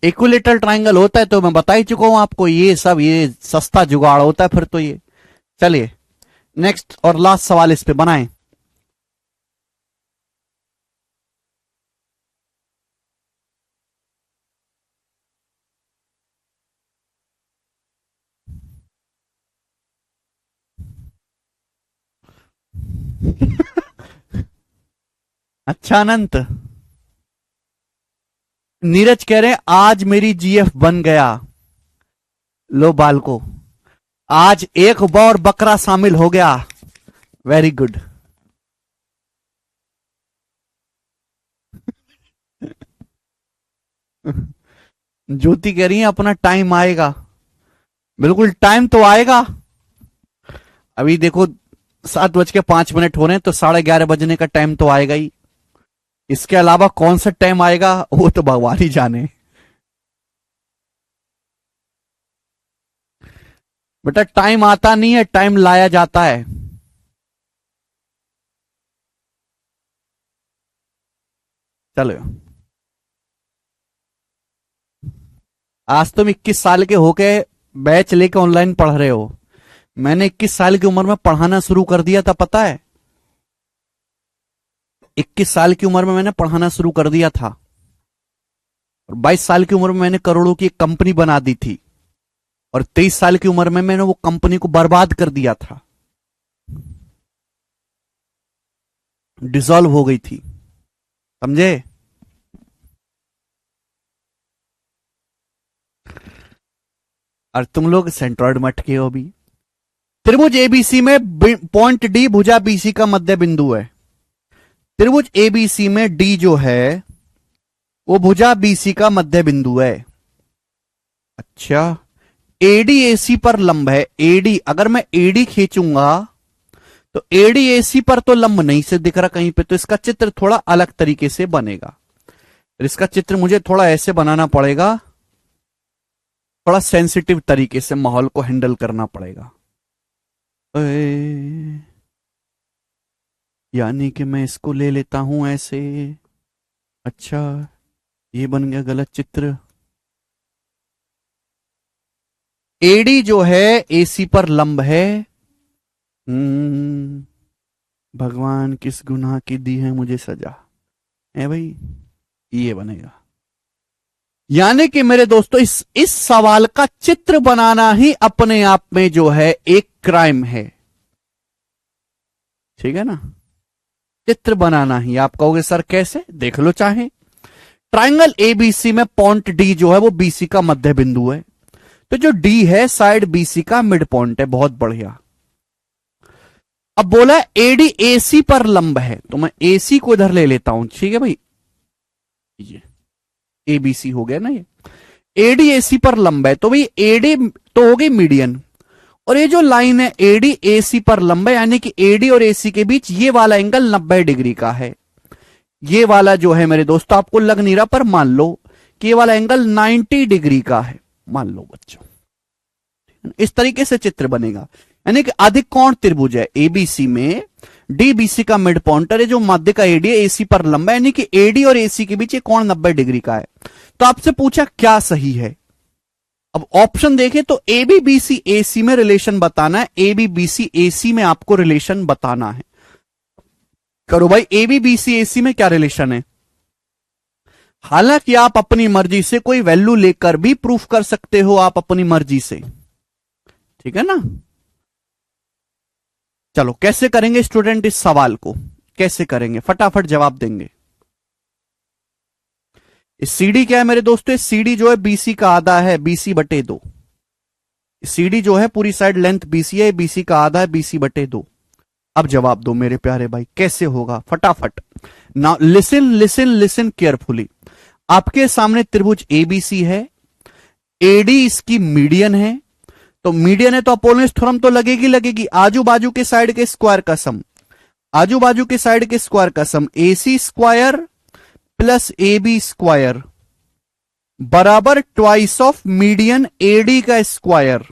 इक्विलेटरल ट्राइंगल होता है तो मैं बता ही चुका हूं आपको, ये सब ये सस्ता जुगाड़ होता है फिर तो ये। चलिए नेक्स्ट और लास्ट सवाल इस पे बनाएं। अच्छा अनंत, नीरज कह रहे हैं आज मेरी जीएफ बन गया। लो बालको, आज एक और बकरा शामिल हो गया, वेरी गुड। ज्योति कह रही है अपना टाइम आएगा, बिल्कुल टाइम तो आएगा। अभी देखो 7:05 हो रहे हैं, तो 11:30 बजने का टाइम तो आएगा ही। इसके अलावा कौन सा टाइम आएगा वो तो भगवान ही जाने। बेटा टाइम आता नहीं है, टाइम लाया जाता है। चलो, आज तुम 21 साल के होके बैच लेके ऑनलाइन पढ़ रहे हो। मैंने 21 साल की उम्र में पढ़ाना शुरू कर दिया था, पता है? 21 साल की उम्र में मैंने पढ़ाना शुरू कर दिया था, और 22 साल की उम्र में मैंने करोड़ों की एक कंपनी बना दी थी, और 23 साल की उम्र में मैंने वो कंपनी को बर्बाद कर दिया था, डिसॉल्व हो गई थी, समझे? और तुम लोग सेंट्रॉइड में अटके हो अभी। त्रिभुज एबीसी में पॉइंट डी भुजा बीसी का मध्य बिंदु है। त्रिभुज एबीसी में डी जो है वो भुजा बीसी का मध्य बिंदु है। अच्छा, एडी एसी पर लंब है। एडी, अगर मैं एडी खींचूंगा तो एडी एसी पर तो लंब नहीं से दिख रहा कहीं पे, तो इसका चित्र थोड़ा अलग तरीके से बनेगा। इसका चित्र मुझे थोड़ा ऐसे बनाना पड़ेगा, थोड़ा सेंसिटिव तरीके से माहौल को हैंडल करना पड़ेगा। यानी कि मैं इसको ले लेता हूं ऐसे। अच्छा, ये बन गया गलत चित्र। एडी जो है एसी पर लंब है। भगवान किस गुनाह की दी है मुझे सजा है भाई, ये बनेगा। यानी कि मेरे दोस्तों इस सवाल का चित्र बनाना ही अपने आप में जो है एक क्राइम है, ठीक है ना? चित्र बनाना ही। आप कहोगे सर कैसे? देख लो चाहे। ट्राइंगल एबीसी में पॉइंट डी जो है वो बीसी का मध्य बिंदु है, तो जो डी है साइड बीसी का मिड पॉइंट है। बहुत बढ़िया। अब बोला एडी एसी पर लंब है, तो मैं एसी को इधर ले लेता हूं, ठीक है भाई? ये एबीसी हो गया ना, ये एडी एसी पर लंब है, तो भाई एडी तो हो गई मीडियन, और ये जो लाइन है एडी एसी पर लंब है, यानी कि एडी और एसी के बीच ये वाला एंगल 90 डिग्री का है। ये वाला जो है मेरे दोस्तों, आपको लग नहीं रहा पर मान लो कि ये वाला एंगल 90 डिग्री का है, मान लो बच्चों। इस तरीके से चित्र बनेगा, यानी कि अधिक कोण त्रिभुज है एबीसी में, डीबीसी का मिड पॉइंट है, जो मध्य का एडी है एसी पर लंबा है, यानी कि एडी और एसी के बीच ये कोण 90 डिग्री का है। तो आपसे पूछा क्या सही है। अब ऑप्शन देखें तो ए बी बी सी ए सी में रिलेशन बताना है, ए बी बी सी ए सी में आपको रिलेशन बताना है। करो भाई, ए बी बी सी ए सी में क्या रिलेशन है। हालांकि आप अपनी मर्जी से कोई वैल्यू लेकर भी प्रूफ कर सकते हो, आप अपनी मर्जी से, ठीक है ना? चलो कैसे करेंगे स्टूडेंट, इस सवाल को कैसे करेंगे, फटाफट जवाब देंगे। सीडी क्या है मेरे दोस्तों? सीडी जो है बीसी का आधा है, बीसी बटे 2। सीडी जो है पूरी साइड लेंथ बीसी है, बीसी का आधा है, बीसी बटे 2। अब जवाब दो मेरे प्यारे भाई, कैसे होगा फटाफट। Now listen listen listen carefully. आपके सामने त्रिभुज एबीसी है, एडी इसकी मीडियन है, तो मीडियन है तो अपोलोनियस थ्योरम तो लगेगी लगेगी। आजू बाजू के साइड के स्क्वायर का सम, आजू बाजू के साइड के स्क्वायर का sum, AC square plus A B square बराबर ट्वाइस ऑफ मीडियन एडी का स्क्वायर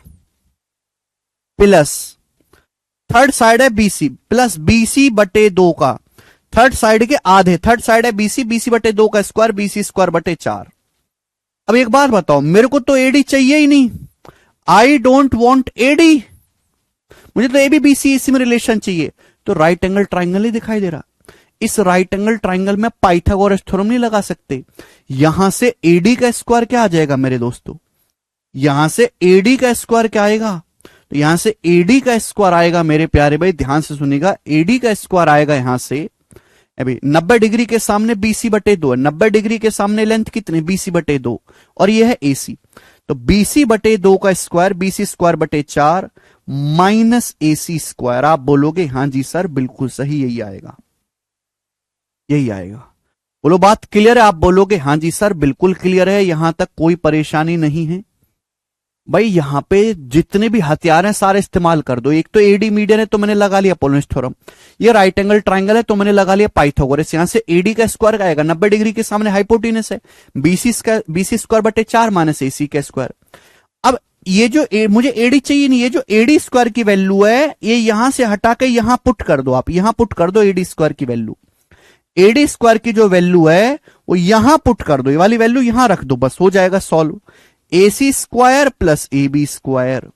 प्लस थर्ड साइड है बीसी प्लस बीसी बटे 2 का थर्ड साइड के आधे, थर्ड साइड है बीसी, बीसी बटे 2 का स्क्वायर, बीसी स्क्वायर बटे 4। अब एक बात बताओ, मेरे को तो एडी चाहिए ही नहीं, आई डोंट वॉन्ट एडी, मुझे तो एबी बीसी एसी में रिलेशन चाहिए। तो राइट एंगल ट्राइंगल ही दिखाई दे रहा। इस राइट एंगल ट्राइंगल में पाइथागोरस थ्योरम नहीं लगा सकते। यहां से एडी का स्क्वायर क्या आ जाएगा मेरे दोस्तों, यहां से एडी का स्क्वायर क्या आएगा, तो यहां से एडी का स्क्वायर आएगा मेरे प्यारे भाई, ध्यान से सुनिएगा, एडी का स्क्वायर आएगा यहां से। अभी 90 डिग्री के सामने बीसी बटे 2 है, 90 डिग्री के सामने लेंथ कितनी, बीसी बटे 2, और ये है एसी, तो बीसी बटे 2 का स्क्वायर, बीसी स्क्वायर बटे 4 माइनस एसी स्क्वायर। आप बोलोगे हां जी सर बिल्कुल सही, यही आएगा, यही आएगा। बोलो बात क्लियर है? आप बोलोगे हां जी सर बिल्कुल क्लियर है, यहां तक कोई परेशानी नहीं है। भाई यहां पे जितने भी हथियार हैं सारे इस्तेमाल कर दो। एक तो एडी मीडियन है तो मैंने लगा लिया अपोलोनियस थ्योरम, ये राइट एंगल ट्राइंगल है तो मैंने लगा लिया पाइथागोरस। यहां से एडी का स्क्वायर आएगा, 90 डिग्री के सामने हाइपोटेनस है, बीसी स्क्वायर बटे 4 माइनस एसी का स्क्वायर। अब ये जो मुझे एडी चाहिए नहीं, ये जो एडी स्क्वायर की वैल्यू है ये यहां से हटा के यहां पुट कर दो, आप यहां पुट कर दो एडी स्क्वायर की वैल्यू। एडी स्क्वायर की जो वैल्यू है वो यहां पुट कर दो, ये वाली वैल्यू यहां रख दो, बस हो जाएगा solve. AC square plus AB square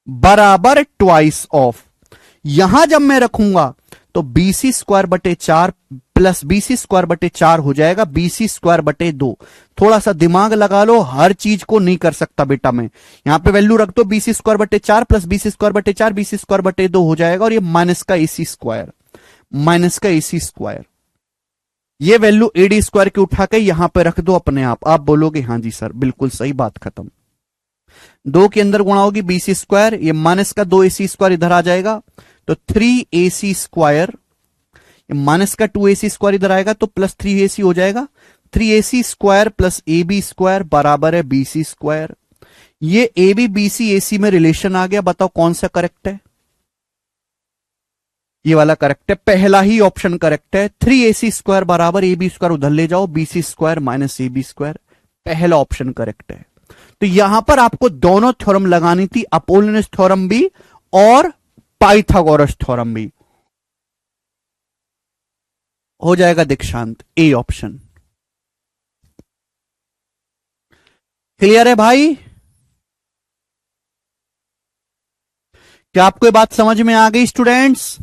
बराबर ट्वाइस ऑफ, यहां जब मैं रखूंगा तो BC स्क्वायर बटे 4 प्लस BC स्क्वायर बटे 4 हो जाएगा BC स्क्वायर बटे 2। थोड़ा सा दिमाग लगा लो, हर चीज को नहीं कर सकता बेटा मैं। यहां पे वैल्यू रख दो BC स्क्वायर बटे 4 प्लस BC स्क्वायर बटे 4, BC स्क्वायर बटे 2 हो जाएगा, और ये माइनस का AC स्क्वायर, माइनस का AC स्क्वायर। ये वैल्यू एडी स्क्वायर की उठा के यहां पे रख दो अपने आप बोलोगे हाँ जी सर बिल्कुल सही बात, खत्म। 2 के अंदर गुणा होगी BC स्क्वायर, ये माइनस का 2AC स्क्वायर इधर आ जाएगा तो 3AC स्क्वायर, माइनस का 2AC स्क्वायर इधर आएगा तो प्लस 3AC हो जाएगा। 3AC square plus AB square बराबर है BC स्क्वायर। ये AB BC AC में रिलेशन आ गया, बताओ कौन सा करेक्ट है? ये वाला करेक्ट है, पहला ही ऑप्शन करेक्ट है। 3AC स्क्वायर बराबर AB स्क्वायर उधर ले जाओ, BC square minus AB square, पहला ऑप्शन करेक्ट है। तो यहां पर आपको दोनों थ्योरम लगानी थी, अपोलोनियस थ्योरम भी और पाइथागोरस थ्योरम भी। हो जाएगा दीक्षांत, ए ऑप्शन। क्लियर है भाई? क्या आपको ये बात समझ में आ गई स्टूडेंट्स?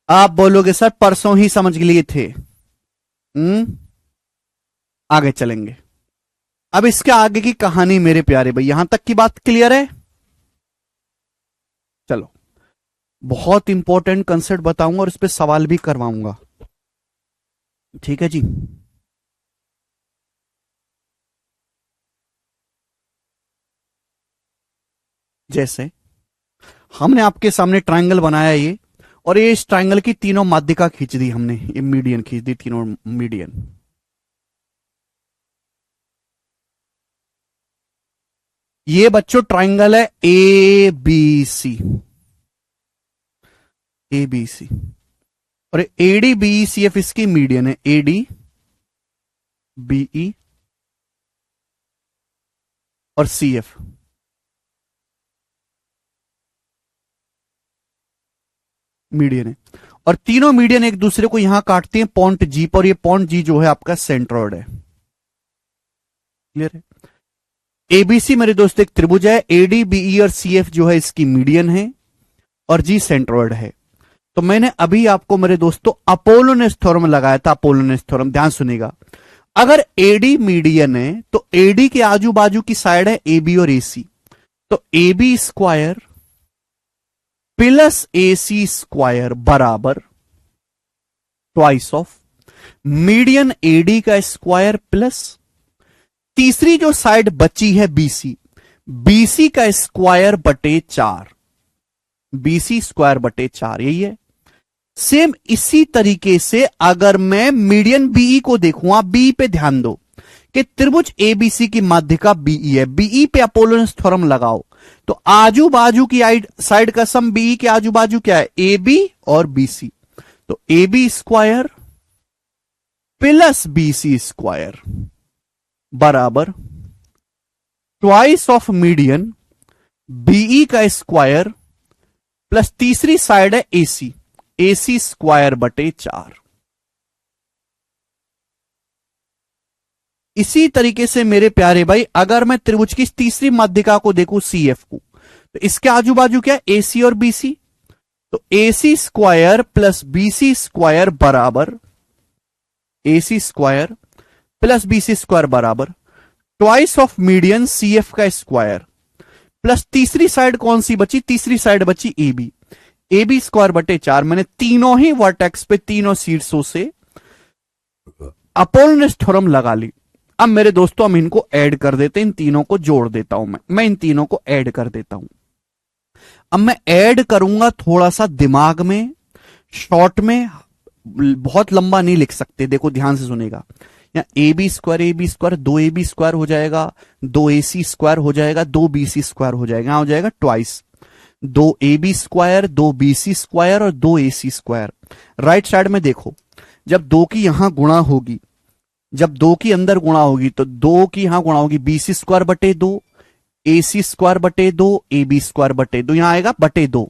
आप बोलोगे सर परसों ही समझ लिए थे। आगे चलेंगे। अब इसके आगे की कहानी मेरे प्यारे भाई, यहां तक की बात क्लियर है? चलो, बहुत इंपॉर्टेंट कंसेप्ट बताऊंगा और इस पे सवाल भी करवाऊंगा, ठीक है जी। जैसे हमने आपके सामने ट्रायंगल बनाया ये, और ये इस ट्रायंगल की तीनों माध्यिका खींच दी हमने, ये मीडियन खींच दी, तीनों मीडियन। ये बच्चों ट्रायंगल है ABC, ABC, और AD BECF इसकी मीडियन है, AD BE और CF। मीडियन है, और तीनों मीडियन एक दूसरे को यहां काटते हैं पॉइंट G पर, ये पॉइंट G जो है आपका सेंट्रॉइड है। क्लियर है? ABC मेरे दोस्त एक त्रिभुज है, AD BE और CF जो है इसकी मीडियन है और G सेंट्रॉइड है। तो मैंने अभी आपको मेरे दोस्तों अपोलोनियस थ्योरम लगाया था, अपोलोनियस थ्योरम, ध्यान सुनेगा। अगर AD मीडियन है तो AD के आजू बाजू की साइड है AB और AC, तो AB square plus AC square बराबर ट्वाइस ऑफ मीडियन AD का स्क्वायर प्लस तीसरी जो साइड बची है BC का स्क्वायर बटे 4, BC स्क्वायर बटे 4, यही है। सेम इसी तरीके से अगर मैं मीडियन BE को देखूं, आप BE पे ध्यान दो कि त्रिभुज ABC की माध्यिका BE है, BE पे अपोलोनियस थ्योरम लगाओ तो आजू बाजू की साइड का सम BE के आजू बाजू क्या है, AB और BC, तो AB square plus BC square बराबर ट्वाइस ऑफ मीडियन BE का स्क्वायर प्लस तीसरी साइड है AC स्क्वायर बटे 4। इसी तरीके से मेरे प्यारे भाई अगर मैं त्रिभुज की तीसरी माध्यिका को देखूं CF को, तो इसके आजू बाजू क्या है, AC और BC, तो AC square plus BC square बराबर AC square plus BC square बराबर ट्वाइस ऑफ मीडियन CF का स्क्वायर प्लस तीसरी साइड कौन सी बची, तीसरी साइड बची AB स्क्वायर बटे 4। मैंने तीनों ही वर्टेक्स पे तीनों शीर्षों से अपोलोनियस थ्योरम लगा ली। अब मेरे दोस्तों हम इनको ऐड कर देते हैं, इन तीनों को जोड़ देता हूं, मैं इन तीनों को ऐड कर देता हूं। अब मैं ऐड करूंगा थोड़ा सा दिमाग में, शॉर्ट में, बहुत लंबा नहीं लिख सकते, देखो ध्यान से सुनेगा। यहाँ ए बी स्क्वायर 2ab स्क्वायर हो जाएगा, 2ac स्क्वायर हो जाएगा, 2bc स्क्वायर हो जाएगा, यहां हो जाएगा twice 2ab square, 2bc square और 2ac स्क्वायर। राइट साइड में देखो, जब 2 की यहां गुणा होगी, जब 2 की अंदर गुणा होगी तो 2 की यहां गुणा होगी, bc स्क्वायर बटे 2, ac स्क्वायर बटे 2, ab स्क्वायर बटे 2, यहां आएगा बटे 2,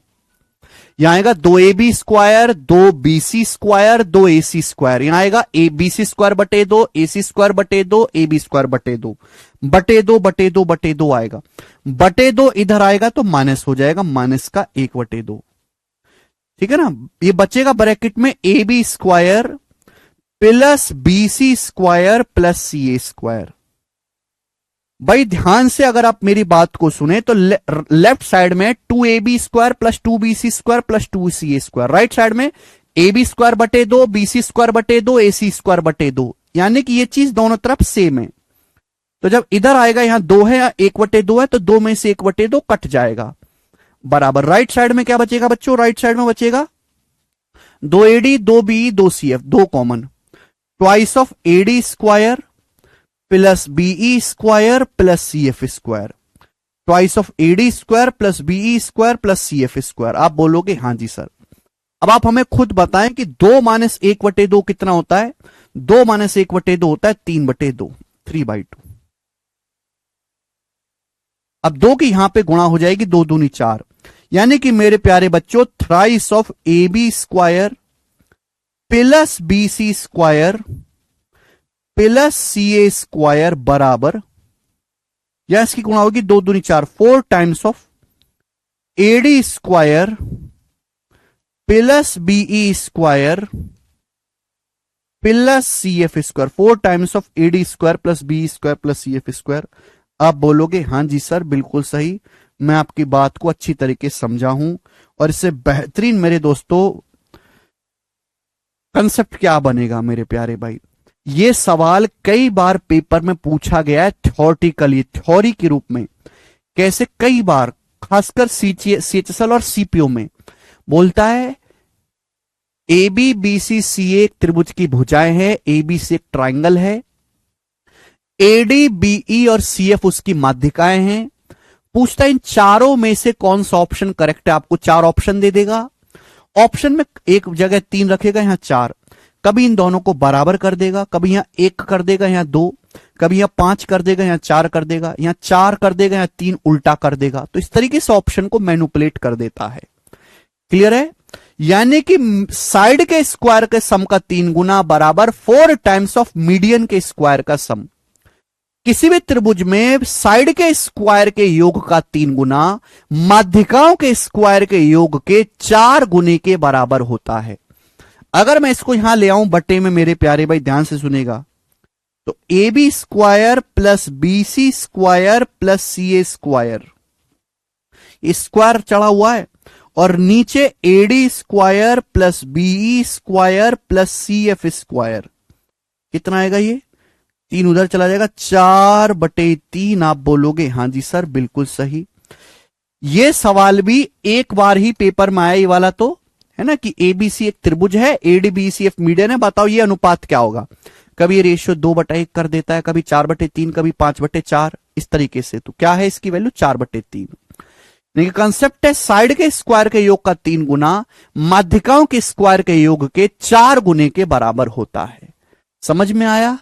यहां आएगा 2ab square, 2bc square, 2ac square, यहां आएगा abc स्क्वायर बटे 2, ac स्क्वायर बटे 2, ab स्क्वायर बटे 2, बटे 2 बटे 2 बटे 2 आएगा, बटे 2 इधर आएगा तो माइनस हो जाएगा, माइनस का 1/2। ठीक है ना, ये बचेगा ब्रैकेट में ab square plus bc square plus ca square. भाई ध्यान से अगर आप मेरी बात को सुने तो लेफ्ट साइड में 2ab square plus 2bc square plus 2ca square, right side में ab स्क्वायर बटे 2, bc स्क्वायर बटे 2, ac स्क्वायर बटे 2, यानी कि ये चीज दोनों तरफ सेम है। तो जब इधर आएगा, यहां 2 है, 1/2 है, तो 2 में से 1/2 कट जाएगा, बराबर राइट साइड में क्या बचेगा बच्चों, राइट साइड में बचेगा 2ad 2be 2cf, 2 common, twice of ad square plus BE square plus C F square, twice of AD square plus BE square plus C F square. आप बोलोगे हां जी सर। अब आप हमें खुद बताएं कि 2 माइनस 1/2 कितना होता है, 2 माइनस 1/2 होता है 3/2, 3/2। अब 2 की यहां पे गुणा हो जाएगी, 2 दूनी 4, यानी कि मेरे प्यारे बच्चों thrice of A B square plus B C square plus C A square बराबर, या इसकी गुणा होगी 2 दूनी 4, 4 times of AD square plus BE square plus C F square, 4 times of AD square plus B square plus C F square. आप बोलोगे हां जी sir बिल्कुल सही, मैं आपकी बात को अच्छी तरीके से समझा हूं। और इससे बेहतरीन मेरे दोस्तों कंसेप्ट क्या बनेगा मेरे प्यारे भाई, ये सवाल कई बार पेपर में पूछा गया है थ्योरेटिकली, थ्योरी के रूप में, कैसे कई बार, खासकर सीएचएसएल और सीपीओ में बोलता है ए बी बी सी सी एक त्रिभुज की भुजाएं हैं, ए बी सी एक ट्राइंगल है, एडी बीई और सी एफ उसकी माध्यिकाएं हैं। पूछता है इन चारों में से कौन सा ऑप्शन करेक्ट है, आपको 4 ऑप्शन दे देगा, ऑप्शन में एक जगह 3 रखेगा, यहां 4, कभी इन दोनों को बराबर कर देगा, कभी यहां 1 कर देगा, यहां 2, कभी यहां 5 कर देगा, यहां 4 कर देगा, यहां 4 कर देगा, यहां 3 उल्टा कर देगा। तो इस तरीके से ऑप्शन को मैनिपुलेट कर देता है। क्लियर है, यानी कि साइड के स्क्वायर के सम का 3 गुना बराबर 4 टाइम्स ऑफ मीडियन के स्क्वायर का सम। किसी भी त्रिभुज में साइड के स्क्वायर के योग का 3 गुना माध्यिकाओं के स्क्वायर के योग के 4 गुने के बराबर होता है। अगर मैं इसको यहां ले आऊं बटे में मेरे प्यारे भाई ध्यान से सुनेगा, तो A B square plus B C square plus C A square, square चढ़ा हुआ है, और नीचे AD square plus BE square plus C F square, कितना आएगा ये 3 उधर चला जाएगा, 4/3। आप बोलोगे हां जी सर बिल्कुल सही। ये सवाल भी एक बार ही पेपर में आया ये वाला, तो है ना कि एबीसी एक त्रिभुज है, एडीबीसीएफ मीडियन है, बताओ ये अनुपात क्या होगा। कभी ये रेशियो 2/1 कर देता है, कभी 4/3, कभी 5/4, इस तरीके से। तो क्या है इसकी वैल्यू 4/3। देखिए कंसेप्ट है साइड के स्क्वायर के योग का 3 गुना माध्यिकाओं के स्क्वायर के योग के 4 गुने के बराबर होता है। समझ में आया?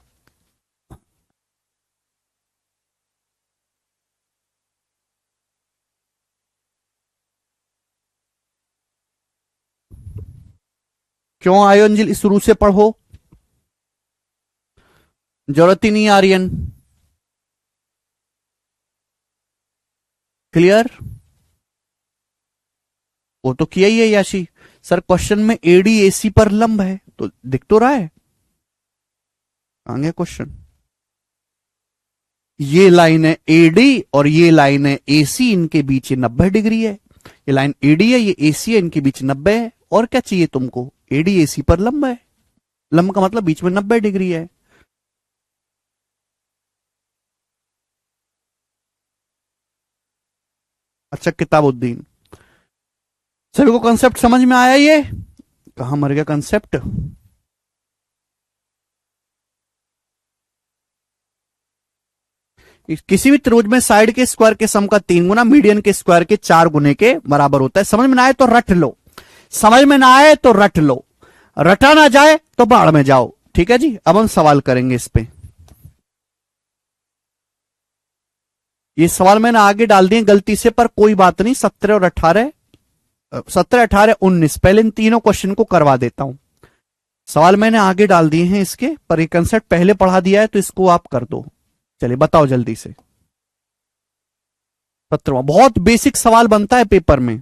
क्यों आयोन शुरू से पढ़ो, जरूरत ही नहीं आर्यन। क्लियर? वो तो किया ही है याशी सर, क्वेश्चन में एडी एसी पर लंब है तो दिख तो रहा है। आगे क्वेश्चन, ये लाइन है एडी और ये लाइन है एसी, इनके बीच 90 डिग्री है। ये लाइन एडी है, ये एसी है, इनके बीच 90 है। और क्या चाहिए तुमको, एडी एसी पर लंब है, लंब का मतलब बीच में 90 डिग्री है। अच्छा किताबुद्दीन, सभी को कंसेप्ट समझ में आया? ये कहां मर गया कंसेप्ट? किसी भी त्रिभुज में साइड के स्क्वायर के सम का 3 गुना मीडियन के स्क्वायर के 4 गुने के बराबर होता है। समझ में ना आए तो रट लो, समझ में ना आए तो रट लो, रटा ना जाए तो बाढ़ में जाओ। ठीक है जी, अब हम सवाल करेंगे इस पे। ये सवाल मैंने आगे डाल दिए गलती से, पर कोई बात नहीं। 17 और 18, 17, 18, 19, पहले इन तीनों क्वेश्चन को करवा देता हूं। सवाल मैंने आगे डाल दिए हैं इसके, पर ये कंसेप्ट पहले पढ़ा दिया है तो इसको आप कर दो। चलिए बताओ जल्दी से। 17वां बहुत बेसिक सवाल बनता है पेपर में।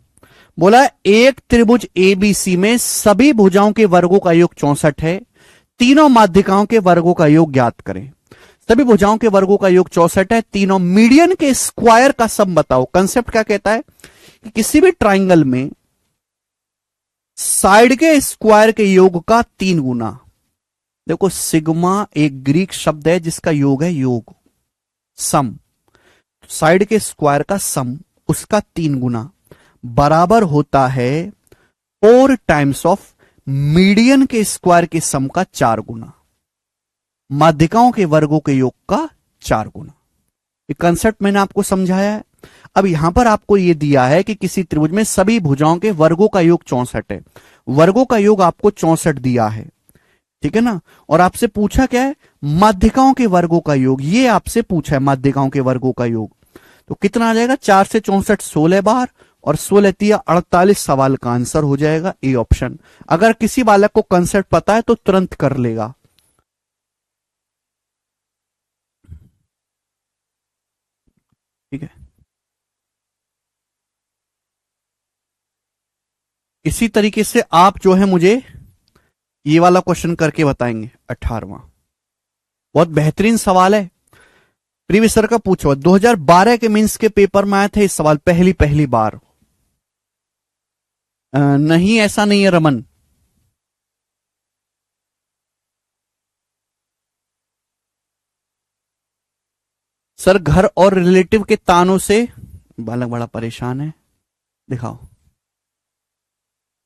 बोला एक त्रिभुज एबीसी में सभी भुजाओं के वर्गों का योग 64 है, तीनों माध्यिकाओं के वर्गों का योग ज्ञात करें। सभी भुजाओं के वर्गों का योग 64 है, तीनों मीडियन के स्क्वायर का सम बताओ। कंसेप्ट क्या कहता है कि किसी भी ट्राइंगल में साइड के स्क्वायर के योग का 3 गुना। देखो सिग्मा एक ग्रीक शब्द है जिसका योग है योग, सम। साइड के स्क्वायर का सम, उसका 3 गुना बराबर होता है 4 टाइम्स ऑफ मीडियन के स्क्वायर के सम का 4 गुना, माध्यिकाओं के वर्गों के योग का 4 गुना। ये कंसेप्ट मैंने आपको समझाया है। अब यहां पर आपको यह दिया है कि किसी त्रिभुज में सभी भुजाओं के वर्गों का योग 64 है। वर्गों का योग आपको 64 दिया है, ठीक है ना। और आपसे पूछा क्या है, माध्यिकाओं के वर्गों का योग। ये आपसे पूछा है माध्यिकाओं के वर्गों का योग। तो कितना आ जाएगा, 4 से 64 16 बार, और 16 तिया 48 सवाल का आंसर हो जाएगा ए ऑप्शन। अगर किसी बालक को कंसेप्ट पता है तो तुरंत कर लेगा। ठीक है, इसी तरीके से आप जो है मुझे ये वाला क्वेश्चन करके बताएंगे। 18वां बहुत बेहतरीन सवाल है, प्रीवियस सर का पूछा हुआ, 2012 के मीन्स के पेपर में आए थे इस सवाल पहली पहली बार। नहीं ऐसा नहीं है रमन। सर घर और रिलेटिव के तानों से बालक बड़ा परेशान है, दिखाओ।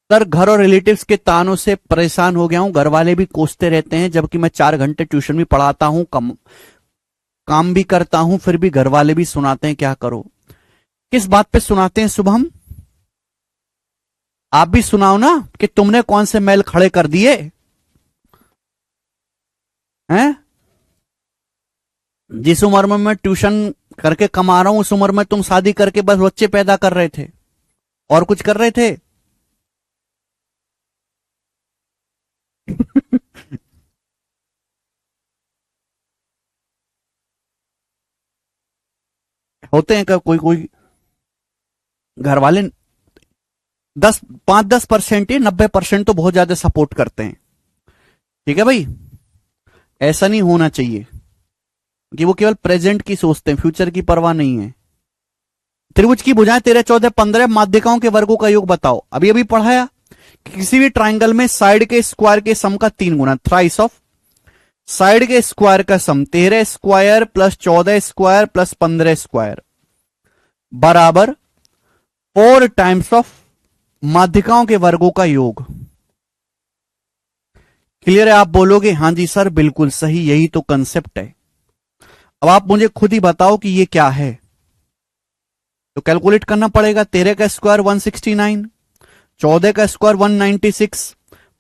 सर घर और रिलेटिव्स के तानों से परेशान हो गया हूं, घर वाले भी कोसते रहते हैं, जबकि मैं 4 घंटे ट्यूशन भी पढ़ाता हूं, काम भी करता हूं, फिर भी घर वाले भी सुनाते हैं, क्या करो। किस बात पे सुनाते हैं शुभम, आप भी सुनाओ ना कि तुमने कौन से मैल खड़े कर दिए हैं। जिस उम्र में मैं ट्यूशन करके कमा रहा हूं उस उम्र में तुम शादी करके बस बच्चे पैदा कर रहे थे और कुछ कर रहे थे। होते हैं क्या कोई कोई घर वाले, 5-10% ही, 90% तो बहुत ज्यादा सपोर्ट करते हैं। ठीक है भाई, ऐसा नहीं होना चाहिए कि वो केवल प्रेजेंट की सोचते हैं, फ्यूचर की परवाह नहीं है। त्रिभुज की भुजाएं 13, 14, 15 माध्यिकाओं के वर्गों का योग बताओ। अभी अभी पढ़ाया कि किसी भी ट्राइंगल में साइड के स्क्वायर के सम का 3 गुना, थ्राइस ऑफ साइड के स्क्वायर का सम 13 square plus 14 square plus 15 square बराबर 4 टाइम्स ऑफ माध्यिकाओं के वर्गों का योग। क्लियर है, आप बोलोगे हाँ जी सर बिल्कुल सही, यही तो कंसेप्ट है। अब आप मुझे खुद ही बताओ कि ये क्या है, तो कैलकुलेट करना पड़ेगा। 13 का स्क्वायर 169, 14 का स्क्वायर 196,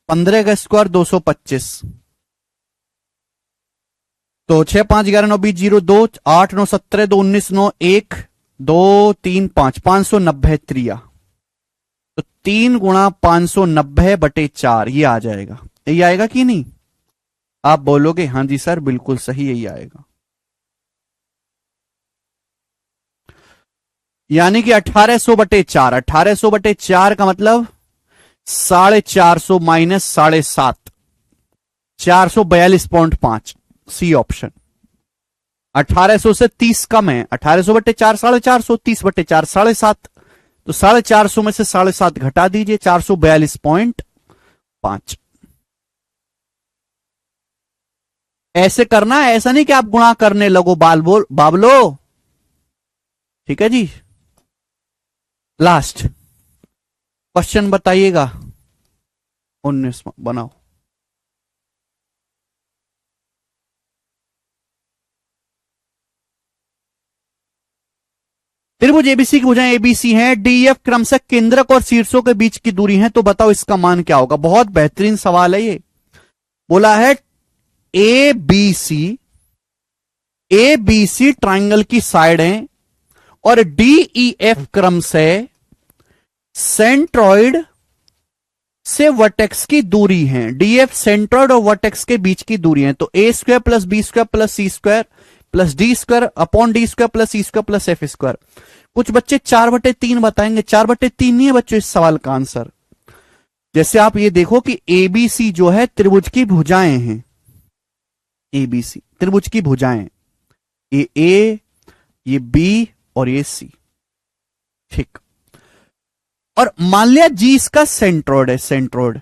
15 का स्क्वायर 225। तो 6, 5, 11, 9, 20, 0, 2, 8, 9, 17, 2, 19, 9, 1, 2, 3, 5, 590 त्रिया। तो 3 गुणा 590/4 ये आ जाएगा। यही आएगा कि नहीं, आप बोलोगे हाँ जी सर बिल्कुल सही यही आएगा। यानी कि 1800/4, 1800/4 का मतलब 450 माइनस 7.5, 442.5, सी ऑप्शन। 1800 से 30 कम है, 1800/4 450, 30/4 7.5, तो 450 में से 7.5 घटा दीजिए, 442.5। ऐसे करना है, ऐसा नहीं कि आप गुणा करने लगो बाबलो। ठीक है जी, लास्ट क्वेश्चन बताइएगा। 19 बनाओ। त्रिभुज एबीसी की भुजाएं एबीसी हैं, डीएफ क्रमशः केंद्रक और शीर्षों के बीच की दूरी है, तो बताओ इसका मान क्या होगा। बहुत बेहतरीन सवाल है ये। बोला है एबीसी ट्राइंगल की साइड है और डीईएफ क्रमशः सेंट्रॉइड से वर्टेक्स की दूरी है। डीएफ सेंट्रॉइड और वर्टेक्स के बीच की दूरी है, तो A square plus B square plus C square plus D square upon D square plus C square plus F square. कुछ बच्चे 4/3 बताएंगे, 4/3 नहीं है बच्चों इस सवाल का आंसर। जैसे आप ये देखो कि एबीसी जो है त्रिभुज की भुजाएं हैं, एबीसी त्रिभुज की भुजाएं, ये ए, ये बी और ये सी, ठीक। और मान लिया जी इसका सेंट्रोइड है, सेंट्रोइड,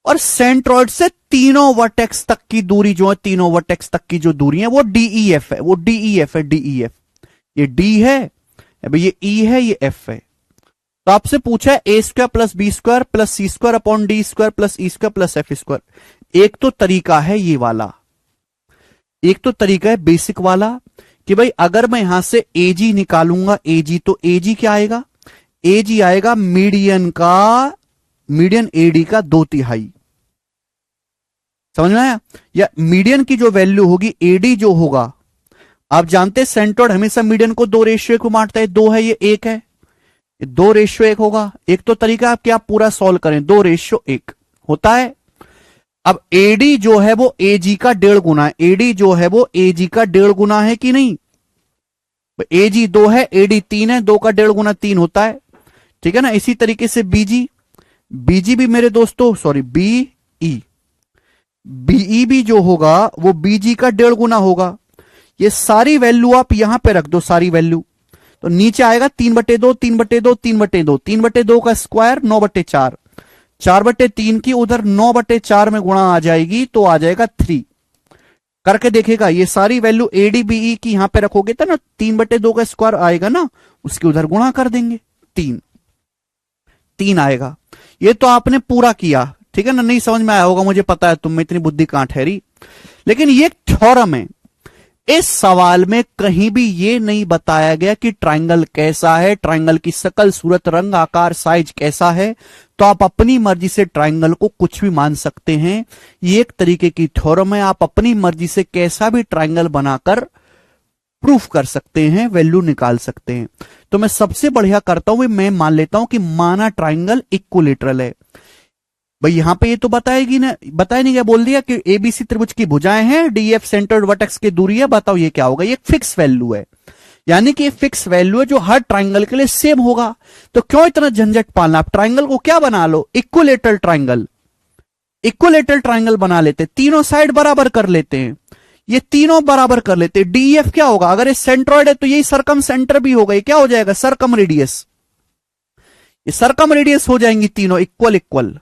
और सेंट्रोइड से तीनों वर्टेक्स तक की दूरी जो है, तीनों वर्टेक्स तक की जो दूरी है वो डीईएफ है, वो डीईएफ है, डीईएफ। ये डी है, अभी ये ई है, ये एफ है। तो आपसे पूछा है A square plus B square plus C square upon D square plus E square plus F square. एक तो तरीका है ये वाला, एक तो तरीका है बेसिक वाला कि भाई अगर मैं यहां से एजी निकालूंगा, एजी, तो एजी क्या आएगा, एजी आएगा मीडियन का, मीडियन एडी का 2/3। समझ में आया? या मीडियन की जो वैल्यू होगी, एडी जो होगा, आप जानते हैं सेंट्रोइड हमेशा मीडियन को 2 को बांटता है, 2 है ये 1 है, ये 2:1 होगा। एक तो तरीका आप क्या पूरा सॉल्व करें, 2:1 होता है। अब एडी जो है वो एजी का 1.5 गुना है, एडी जो है वो एजी का 1.5 गुना है कि नहीं। एजी 2 है, एडी 3 है, 2 का 1.5 गुना 3 होता है, ठीक है ना। इसी तरीके से बीजी, बीजी भी मेरे दोस्तों, सॉरी बीई, बीई भी जो होगा वो बीजी का 1.5 गुना होगा। ये सारी वैल्यू आप यहां पे रख दो, सारी वैल्यू, तो नीचे आएगा 3/2, 3/2, 3/2, 3/2 का स्क्वायर 9/4, 4/3 की उधर 9/4 में गुणा आ जाएगी, तो आ जाएगा 3। करके देखेगा, ये सारी वैल्यू एडीबीई की यहां पे रखोगे तो ना 3/2 का स्क्वायर आएगा ना, उसके उधर गुणा कर देंगे, 3 आएगा। ये तो आपने पूरा किया, ठीक है ना। नहीं समझ में आया होगा, मुझे पता है तुम में इतनी बुद्धि कहां ठहरी, लेकिन ये थ्योरम है। इस सवाल में कहीं भी ये नहीं बताया गया कि ट्राइंगल कैसा है, ट्राइंगल की शकल, सूरत, रंग, आकार, साइज कैसा है। तो आप अपनी मर्जी से ट्राइंगल को कुछ भी मान सकते हैं। ये एक तरीके की थ्योरम है, आप अपनी मर्जी से कैसा भी ट्राइंगल बनाकर प्रूफ कर सकते हैं, वैल्यू निकाल सकते हैं। तो मैं सबसे बढ़िया करता हूं, मैं मान लेता हूं कि माना ट्राइंगल इक्विलेटरल है। भाई यहां पे ये तो बताएगी ना, बताया नहीं, क्या बोल दिया कि एबीसी त्रिभुज की भुजाएं हैं, डीएफ सेंटर्ड वर्टेक्स की दूरी है। बताओ ये क्या होगा, ये फिक्स वैल्यू है, यानी कि फिक्स वैल्यू है जो हर ट्राइंगल के लिए सेम होगा। तो क्यों इतना झंझट पालना, आप ट्राइंगल को क्या बना लो, इक्विलेटरल ट्राइंगल, इक्विलेटरल ट्राइंगल बना लेते, तीनों साइड बराबर कर लेते हैं, ये तीनों बराबर कर लेते। डीएफ क्या होगा, अगर ये सेंट्रॉइड है तो यही सरकम सेंटर भी होगा, ये क्या हो जाएगा, सरकम रेडियस, ये सरकम रेडियस हो जाएंगी तीनों इक्वल इक्वल।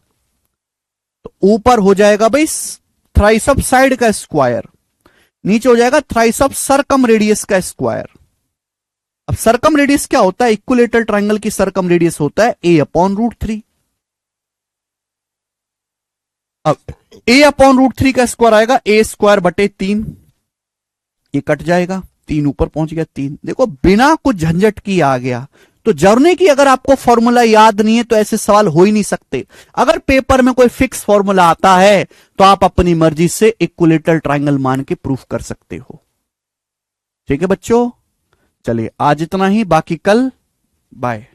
तो ऊपर हो जाएगा भाई थ्राइस ऑफ साइड का स्क्वायर, नीचे हो जाएगा थ्राइस ऑफ सरकम रेडियस का स्क्वायर। अब सरकम रेडियस क्या होता है, इक्विलेटरल ट्राइंगल की सरकम रेडियस होता है a/√3। अब a/√3 का स्क्वायर आएगा a²/3, ये कट जाएगा, 3 ऊपर पहुंच गया, 3। देखो बिना कुछ झंझट की आ गया। तो जर्नी की अगर आपको फॉर्मूला याद नहीं है तो ऐसे सवाल हो ही नहीं सकते। अगर पेपर में कोई फिक्स फॉर्मूला आता है तो आप अपनी मर्जी से इक्विलेटरल ट्राइंगल मान के प्रूफ कर सकते हो। ठीक है बच्चों, चलिए आज इतना ही, बाकी कल। बाय।